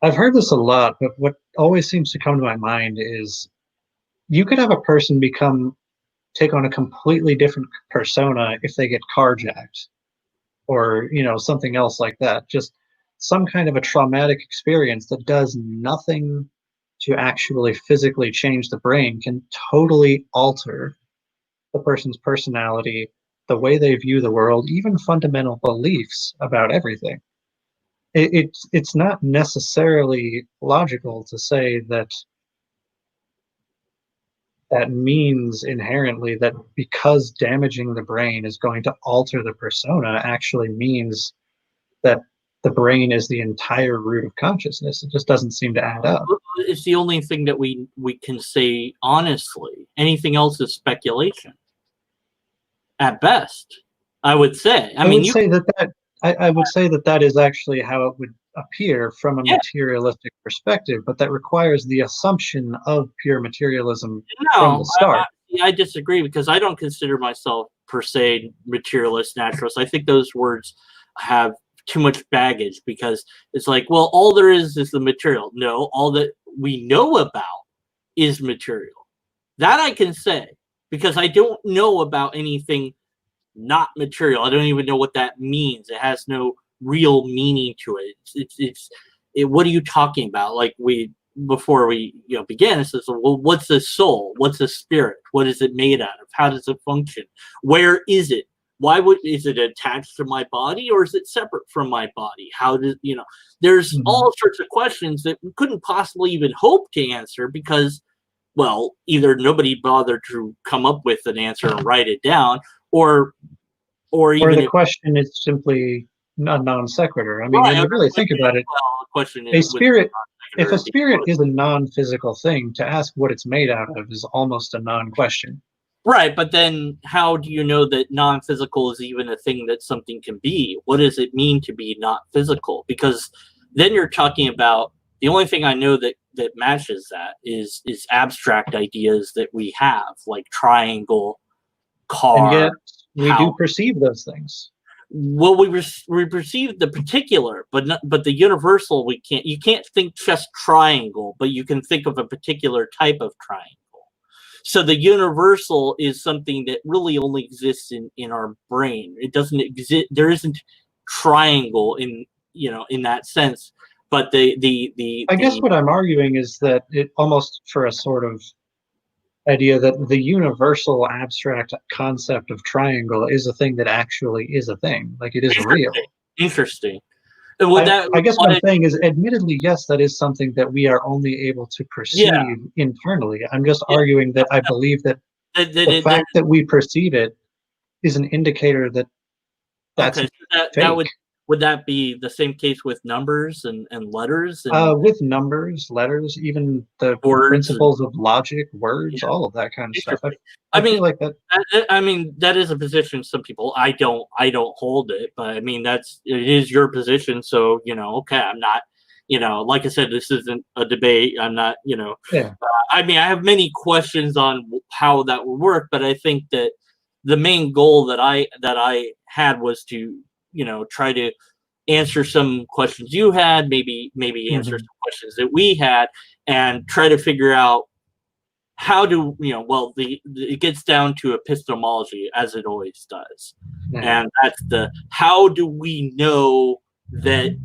I've heard this a lot, but what always seems to come to my mind is you could have a person take on a completely different persona if they get carjacked, or something else like that. Just some kind of a traumatic experience that does nothing to actually physically change the brain can totally alter the person's personality, the way they view the world, even fundamental beliefs about everything. It's not necessarily logical to say that means inherently that because damaging the brain is going to alter the persona actually means that the brain is the entire root of consciousness. It just doesn't seem to add up. It's the only thing that we can say honestly. Anything else is speculation at best, I would say. I would say that is actually how it would appear from a materialistic perspective, but that requires the assumption of pure materialism from the start. I disagree, because I don't consider myself per se materialist, naturalist. I think those words have too much baggage, because it's like, well, all there is the material. No, all that we know about is material. That I can say, because I don't know about anything not material. I don't even know what that means. It has no real meaning to it. What are you talking about? Like before we begin, it says, well, what's a soul? What's a spirit? What is it made out of? How does it function? Where is it? Why is it attached to my body, or is it separate from my body? How does there's all sorts of questions that we couldn't possibly even hope to answer because, well, either nobody bothered to come up with an answer and write it down, or even the question is simply a non sequitur. I mean, when you really think about it, if a spirit is a non-physical thing, to ask what it's made out of is almost a non-question. Right, but then how do you know that non-physical is even a thing that something can be? What does it mean to be not physical? Because then you're talking about the only thing I know that matches that is abstract ideas that we have, like triangle, car. And yet we do perceive those things. Well, we perceive the particular, but the universal we can't. You can't think just triangle, but you can think of a particular type of triangle. So the universal is something that really only exists in our brain. It doesn't exist. There isn't triangle in that sense. But I guess what I'm arguing is that it almost for a sort of idea that the universal abstract concept of triangle is a thing that actually is a thing, like it is real. Interesting. I guess what I'm saying is, admittedly, yes, that is something that we are only able to perceive internally. I'm just arguing that I believe that the fact that we perceive it is an indicator that that's fake. Would that be the same case with numbers and letters? With numbers, letters, even the principles of logic, words, all of that kind of stuff. I mean, feel like that. I mean, that is a position some people. I don't hold it, but I mean, it is your position. So okay, I'm not. Like I said, this isn't a debate. I'm not. I mean, I have many questions on how that would work, but I think that the main goal that I had was to try to answer some questions you had, maybe answer some questions that we had, and try to figure out how do it gets down to epistemology, as it always does. And that's how do we know that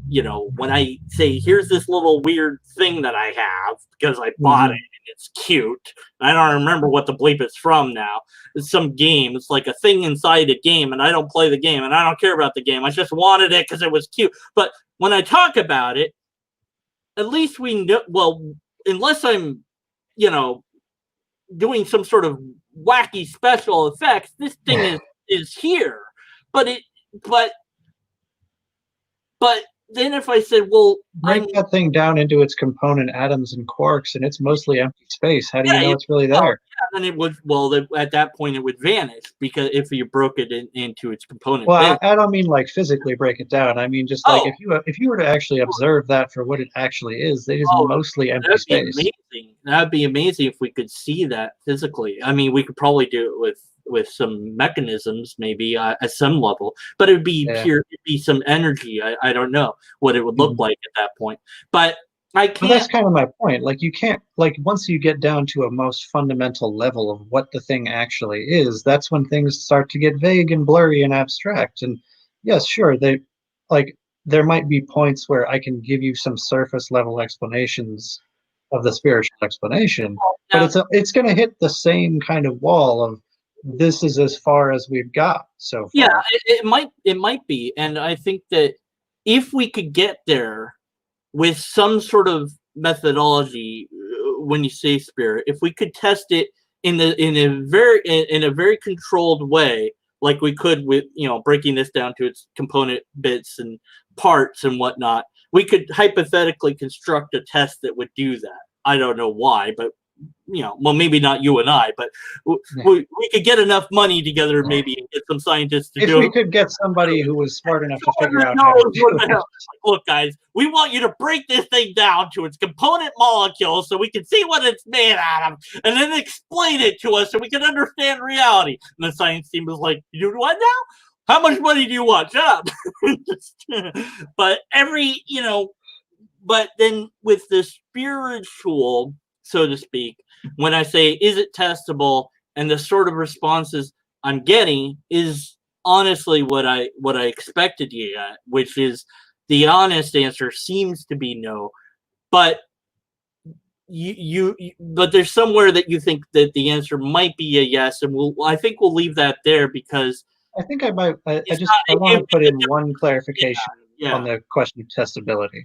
when I say here's this little weird thing that I have because I bought it and it's cute, and I don't remember what the bleep it's from now. It's some game. It's like a thing inside a game, and I don't play the game, and I don't care about the game. I just wanted it because it was cute. But when I talk about it, at least we know. Well, unless I'm doing some sort of wacky special effects, this thing is here. But then if I said, well, break that thing down into its component atoms and quarks, and it's mostly empty space. How do you know it's really there? And it would, at that point it would vanish, because if you broke it into its component. Well, I don't mean like physically break it down. I mean just like if you were to actually observe that for what it actually is, it is mostly empty space. Amazing. That'd be amazing if we could see that physically. I mean, we could probably do it with some mechanisms, maybe at some level, but it would be pure. It'd be some energy. I don't know what it would look like at that point, but I can't. Well, that's kind of my point. Like you can't, like once you get down to a most fundamental level of what the thing actually is, that's when things start to get vague and blurry and abstract. And yes, sure, there might be points where I can give you some surface level explanations of the spiritual explanation, but it's going to hit the same kind of wall of, this is as far as we've got so far. Yeah, it might be, and I think that if we could get there with some sort of methodology, when you say spirit, if we could test it in a very controlled way, like we could with breaking this down to its component bits and parts and whatnot, we could hypothetically construct a test that would do that. I don't know why, but well, maybe not you and I, but we could get enough money together, maybe, and get some scientists to do it. If we could get somebody who was smart enough to figure out how to do it. Look, guys, we want you to break this thing down to its component molecules so we can see what it's made out of, and then explain it to us so we can understand reality. And the science team was like, you do what now? How much money do you want? Shut up. But but then with the spiritual, so to speak, when I say, is it testable, and the sort of responses I'm getting is honestly what I expected you to get, which is the honest answer seems to be no. But but there's somewhere that you think that the answer might be a yes, and I think we'll leave that there because I think I might. I it's just I not. want to put It's a in different. one clarification on Yeah. the question of testability.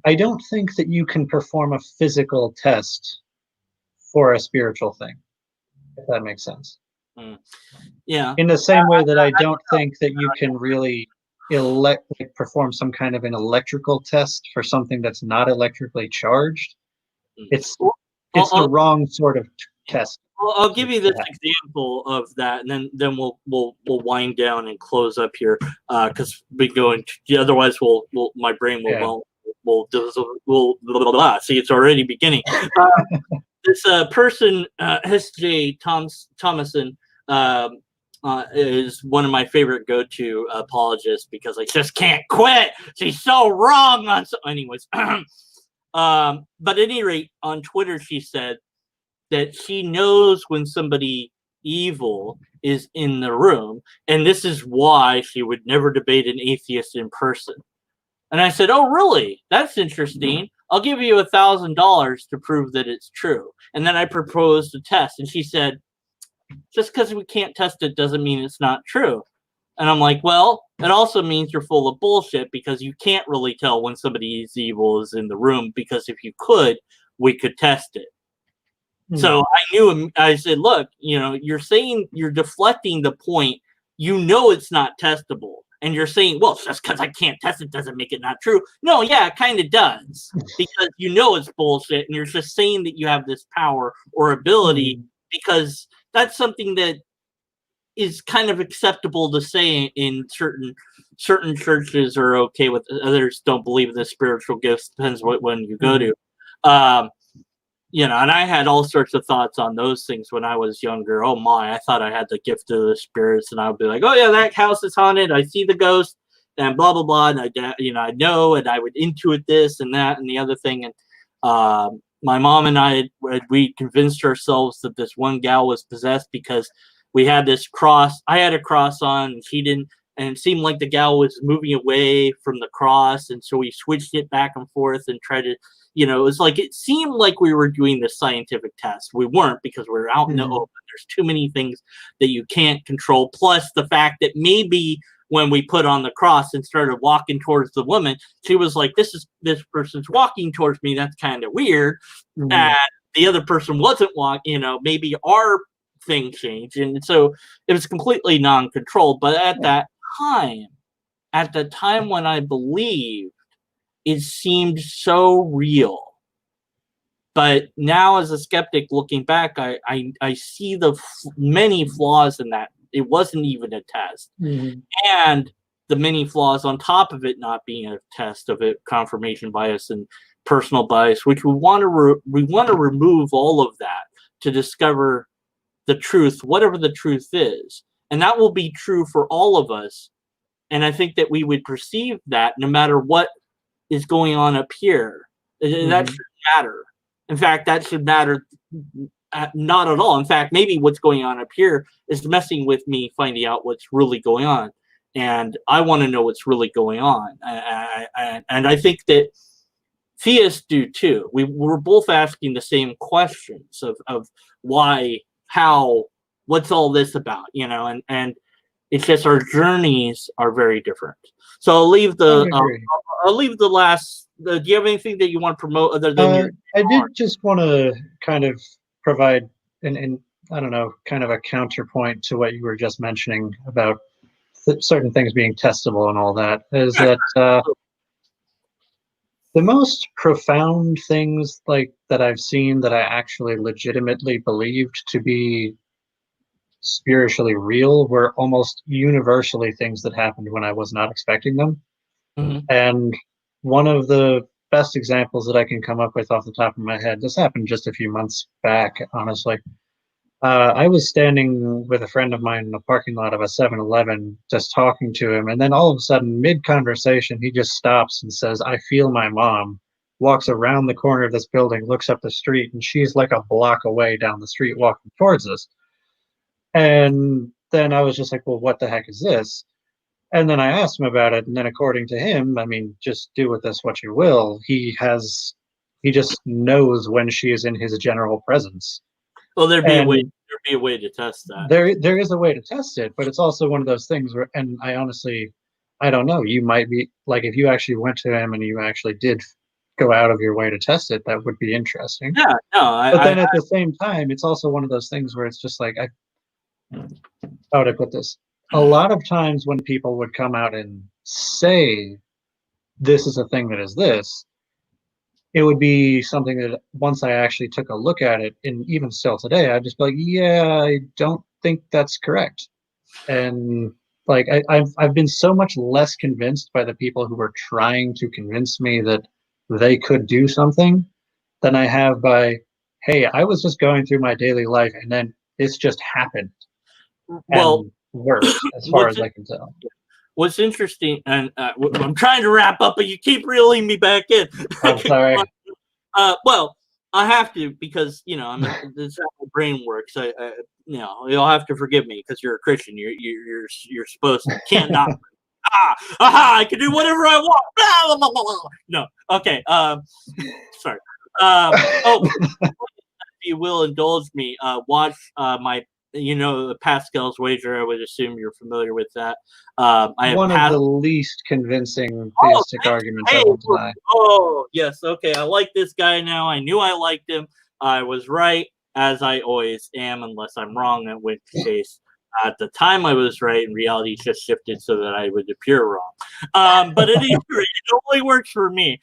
I don't think that you can perform a physical test for a spiritual thing, if that makes sense. Yeah. In the same way that I don't think that you can really perform some kind of an electrical test for something that's not electrically charged. It's Well, it's the I'll, wrong sort of test. I'll give you this example of that, and then we'll wind down and close up here because we go into otherwise we'll my brain will blah, blah, blah. See, it's already beginning. This person, S.J. Thomason, is one of my favorite go-to apologists because I just can't quit. She's so wrong on so. Anyways, but at any rate, on Twitter, she said that she knows when somebody evil is in the room, and this is why she would never debate an atheist in person. And I said, "Oh, really? That's interesting. I'll give you $1,000 to prove that it's true." And then I proposed a test, and she said, "Just because we can't test it doesn't mean it's not true." And I'm like, "Well, it also means you're full of bullshit because you can't really tell when somebody is evil is in the room because if you could, we could test it." So I knew. I said, "Look, you're saying you're deflecting the point. You know it's not testable." And you're saying, well, just because I can't test it doesn't make it not true. No, yeah, it kind of does. Because you know it's bullshit, and you're just saying that you have this power or ability because that's something that is kind of acceptable to say in certain churches are okay with. Others don't believe in the spiritual gifts. Depends what one you go to. And I had all sorts of thoughts on those things when I was younger. Oh my, I thought I had the gift of the spirits, and I would be like, oh yeah, that house is haunted. I see the ghost, and blah blah blah, and I know, and I would intuit this and that and the other thing. And my mom and I, we convinced ourselves that this one gal was possessed because we had this cross. I had a cross on, and she didn't. And it seemed like the gal was moving away from the cross, and so we switched it back and forth and tried to. It was like it seemed like we were doing the scientific test. We weren't because we were out in the open. There's too many things that you can't control. Plus the fact that maybe when we put on the cross and started walking towards the woman, she was like, this person's walking towards me. That's kind of weird. And the other person wasn't walking, maybe our thing changed. And so it was completely non-controlled. But at the time when I believed, it seemed so real. But now as a skeptic looking back, I see the many flaws in that. It wasn't even a test. And the many flaws on top of it not being a test of it, confirmation bias and personal bias, which we want to remove all of that to discover the truth, whatever the truth is. And that will be true for all of us. And I think that we would perceive that no matter what is going on up here. That shouldn't matter. In fact, that should matter not at all. In fact, maybe what's going on up here is messing with me finding out what's really going on. And I want to know what's really going on. And I think that theists do too. We're both asking the same questions of why, how, what's all this about, and it's just our journeys are very different. So I'll leave the last. Do you have anything that you want to promote other than I did just want to kind of provide an I don't know, kind of a counterpoint to what you were just mentioning about certain things being testable and all that. Is that the most profound things like that I've seen that I actually legitimately believed to be spiritually real were almost universally things that happened when I was not expecting them. And one of the best examples that I can come up with off the top of my head, this happened just a few months back, honestly. I was standing with a friend of mine in the parking lot of a 7-Eleven, just talking to him, and then all of a sudden, mid-conversation, he just stops and says, "I feel my mom," walks around the corner of this building, looks up the street, and she's like a block away down the street walking towards us. And then I was just like, well, what the heck is this? And then I asked him about it, and then according to him, I mean, just do with this what you will. He He just knows when she is in his general presence. Well, there'd be a way to test that. There is a way to test it, but it's also one of those things where, and I don't know. You might be like, if you actually went to him and you actually did go out of your way to test it, that would be interesting. Yeah, no. But then at the same time, it's also one of those things where it's just like, how would I put this? A lot of times when people would come out and say, this is a thing that is this, it would be something that once I actually took a look at it, and even still today, I'd just be like, yeah, I don't think that's correct. And like I've been so much less convinced by the people who were trying to convince me that they could do something than I have by, hey, I was just going through my daily life and then this just happened. Well, and worked as far as I can tell. What's interesting, and I'm trying to wrap up, but you keep reeling me back in. I'm sorry. Well, I have to, because this is how my brain works. You'll have to forgive me because you're a Christian. You're supposed to can't not. I can do whatever I want. Blah, blah, blah, blah. No, okay. Sorry. If you will indulge me, watch my. Pascal's wager. I would assume you're familiar with that. I have one of the least convincing theistic arguments I will deny. Oh, yes. Okay. I like this guy now. I knew I liked him. I was right, as I always am, unless I'm wrong, in which case, at the time I was right, and reality just shifted so that I would appear wrong. But at any rate, it only works for me.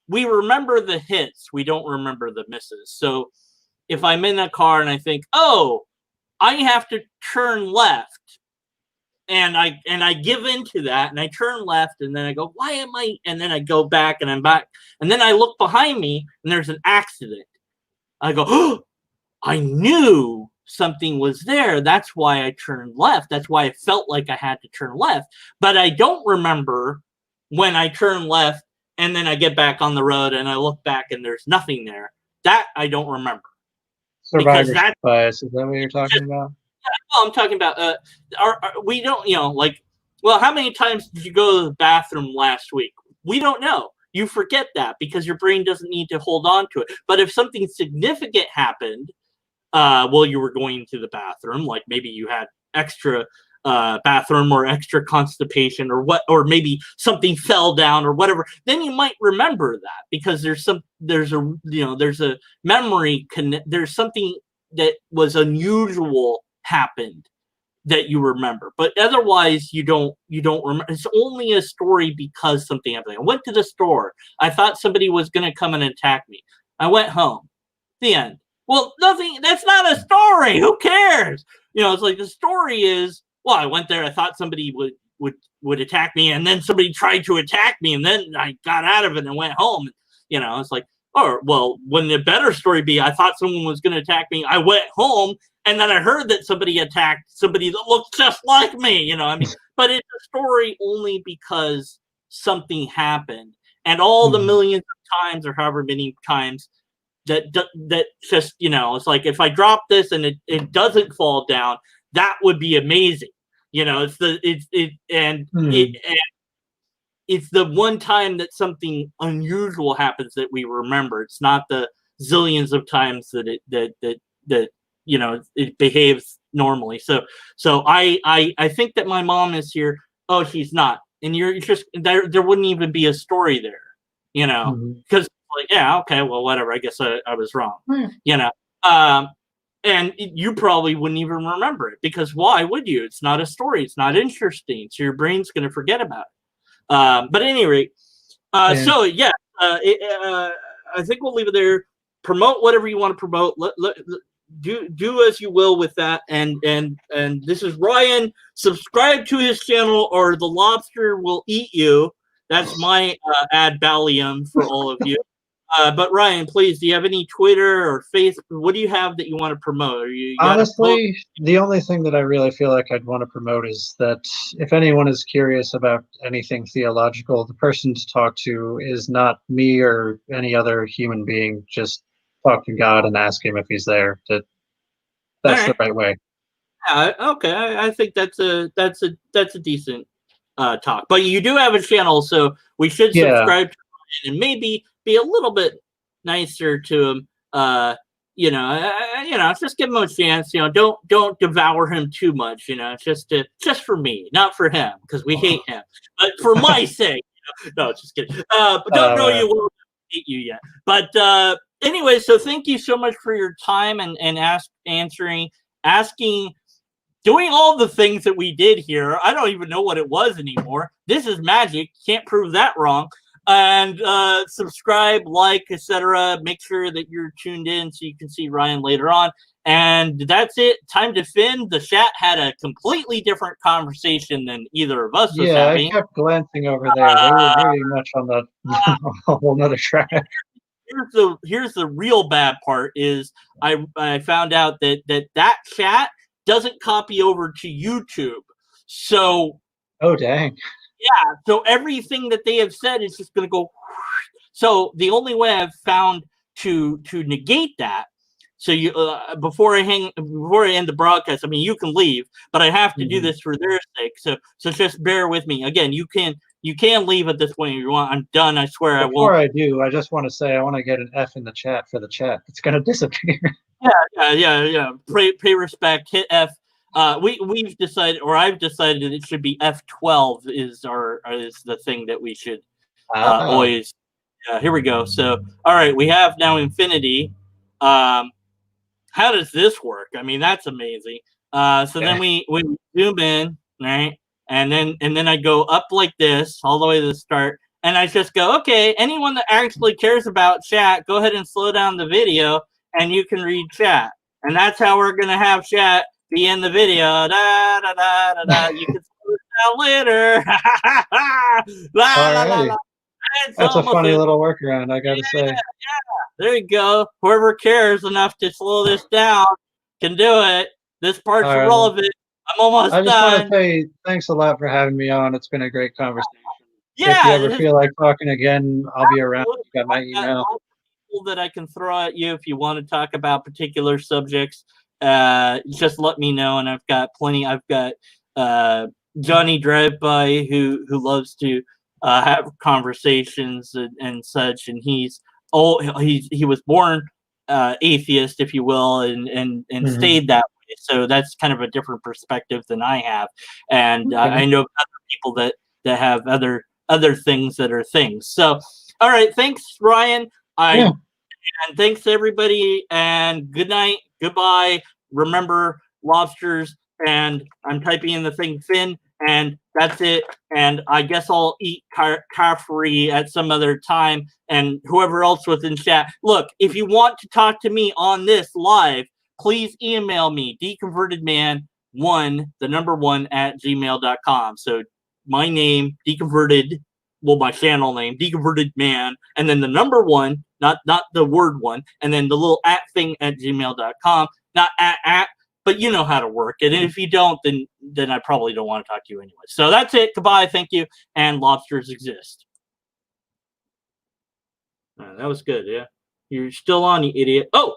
We remember the hits. We don't remember the misses. So if I'm in a car and I think, oh, I have to turn left, and I give into that, and I turn left, and then I go, why am I? And then I go back, and I'm back, and then I look behind me, and there's an accident. I go, oh, I knew something was there. That's why I turned left. That's why I felt like I had to turn left. But I don't remember when I turn left, and then I get back on the road, and I look back, and there's nothing there. That I don't remember. Survivorship bias, is that what you're talking about? Yeah, I'm talking about we don't, how many times did you go to the bathroom last week? We don't know. You forget that because your brain doesn't need to hold on to it. But if something significant happened while you were going to the bathroom, like maybe you had extra bathroom or extra constipation or maybe something fell down or whatever, then you might remember that because there's a memory there's something that was unusual happened that you remember, but otherwise you don't remember. It's only a story because something happened. I went to the store. I thought somebody was going to come and attack me. I went home. The end. Well, nothing. That's not a story. Who cares? It's like the story is, well, I went there. I thought somebody would attack me, and then somebody tried to attack me, and then I got out of it and went home. It's like, wouldn't a better story be? I thought someone was going to attack me. I went home, and then I heard that somebody attacked somebody that looked just like me. But it's a story only because something happened, and all the millions of times, or however many times, that just it's like if I drop this and it doesn't fall down. That would be amazing. It's the one time that something unusual happens that we remember. It's not the zillions of times that it behaves normally. So I think that my mom is here. Oh, she's not, and you're just there wouldn't even be a story there, because like, yeah, okay, well, whatever. I guess I was wrong, and you probably wouldn't even remember it because why would you? It's not a story. It's not interesting. So your brain's going to forget about it. But at any rate, I think we'll leave it there. Promote whatever you want to promote. Do as you will with that. And this is Ryan. Subscribe to his channel or the lobster will eat you. That's my ad ballium for all of you. But Ryan, please, do you have any Twitter or Facebook? What do you have that you want to promote? Honestly, the only thing that I really feel like I'd want to promote is that if anyone is curious about anything theological, the person to talk to is not me or any other human being. Just talk to God and ask him if he's there. That's the right way. Yeah, okay, I think that's a decent talk. But you do have a channel, so we should subscribe to it, and maybe be a little bit nicer to him. Just give him a chance. Don't devour him too much. Just for me, not for him, because we hate him, but for my sake. No, just kidding. But don't know you won't hate you yet. But anyway, so thank you so much for your time and asking, doing all the things that we did here. I don't even know what it was anymore. This is magic. Can't prove that wrong. And subscribe, like, etc. Make sure that you're tuned in so you can see Ryan later on. And that's it. Time to fin. The chat had a completely different conversation than either of us was having. I kept glancing over there. They were very much on the a whole nother track. Here's the real bad part is I found out that chat doesn't copy over to YouTube. So oh dang. Yeah, so everything that they have said is just going to go. So the only way I've found to negate that, so you before I end the broadcast, I mean you can leave, but I have to do this for their sake. So just bear with me. Again, you can leave at this point if you want. I'm done. I swear I won't. Before I do, I just want to say I want to get an F in the chat for the chat. It's going to disappear. Yeah. Pay respect. Hit F. We've decided, or I've decided, that it should be F12 is the thing that we should always. Here we go. So all right, we have now infinity. How does this work? I mean, that's amazing. Then we zoom in, right, and then I go up like this all the way to the start, and I just go, okay, anyone that actually cares about chat, go ahead and slow down the video, and you can read chat, and that's how we're gonna have chat be in the video. Da, da, da, da, da. You can slow it down later. That's a funny little workaround, I gotta say. Yeah. There you go. Whoever cares enough to slow this down can do it. This part's irrelevant. I'm almost done. I just want to say thanks a lot for having me on. It's been a great conversation. Yeah. If you ever feel like talking again, I'll be around. You got my email. That I can throw at you if you want to talk about particular subjects. Just let me know, and I've got plenty. I've got Johnny Driveby who loves to have conversations and such, and he was born atheist, if you will, and stayed that way. So that's kind of a different perspective than I have, and I know other people that have other things that are things. So, all right, thanks, Ryan. And thanks everybody, and good night, goodbye. Remember, lobsters, and I'm typing in the thing fin, and that's it. And I guess I'll eat carefree at some other time. And whoever else was in chat, look, if you want to talk to me on this live, please email me, deconvertedman1, the number 1 @gmail.com. So my name, deconverted, well, my channel name, deconverted man, and then the number 1, not the word 1, and then the little @ thing @gmail.com, not @ but you know how to work it. And if you don't, then I probably don't want to talk to you anyway. So that's it. Goodbye. Thank you. And lobsters exist. That was good. Yeah. You're still on, you idiot. Oh,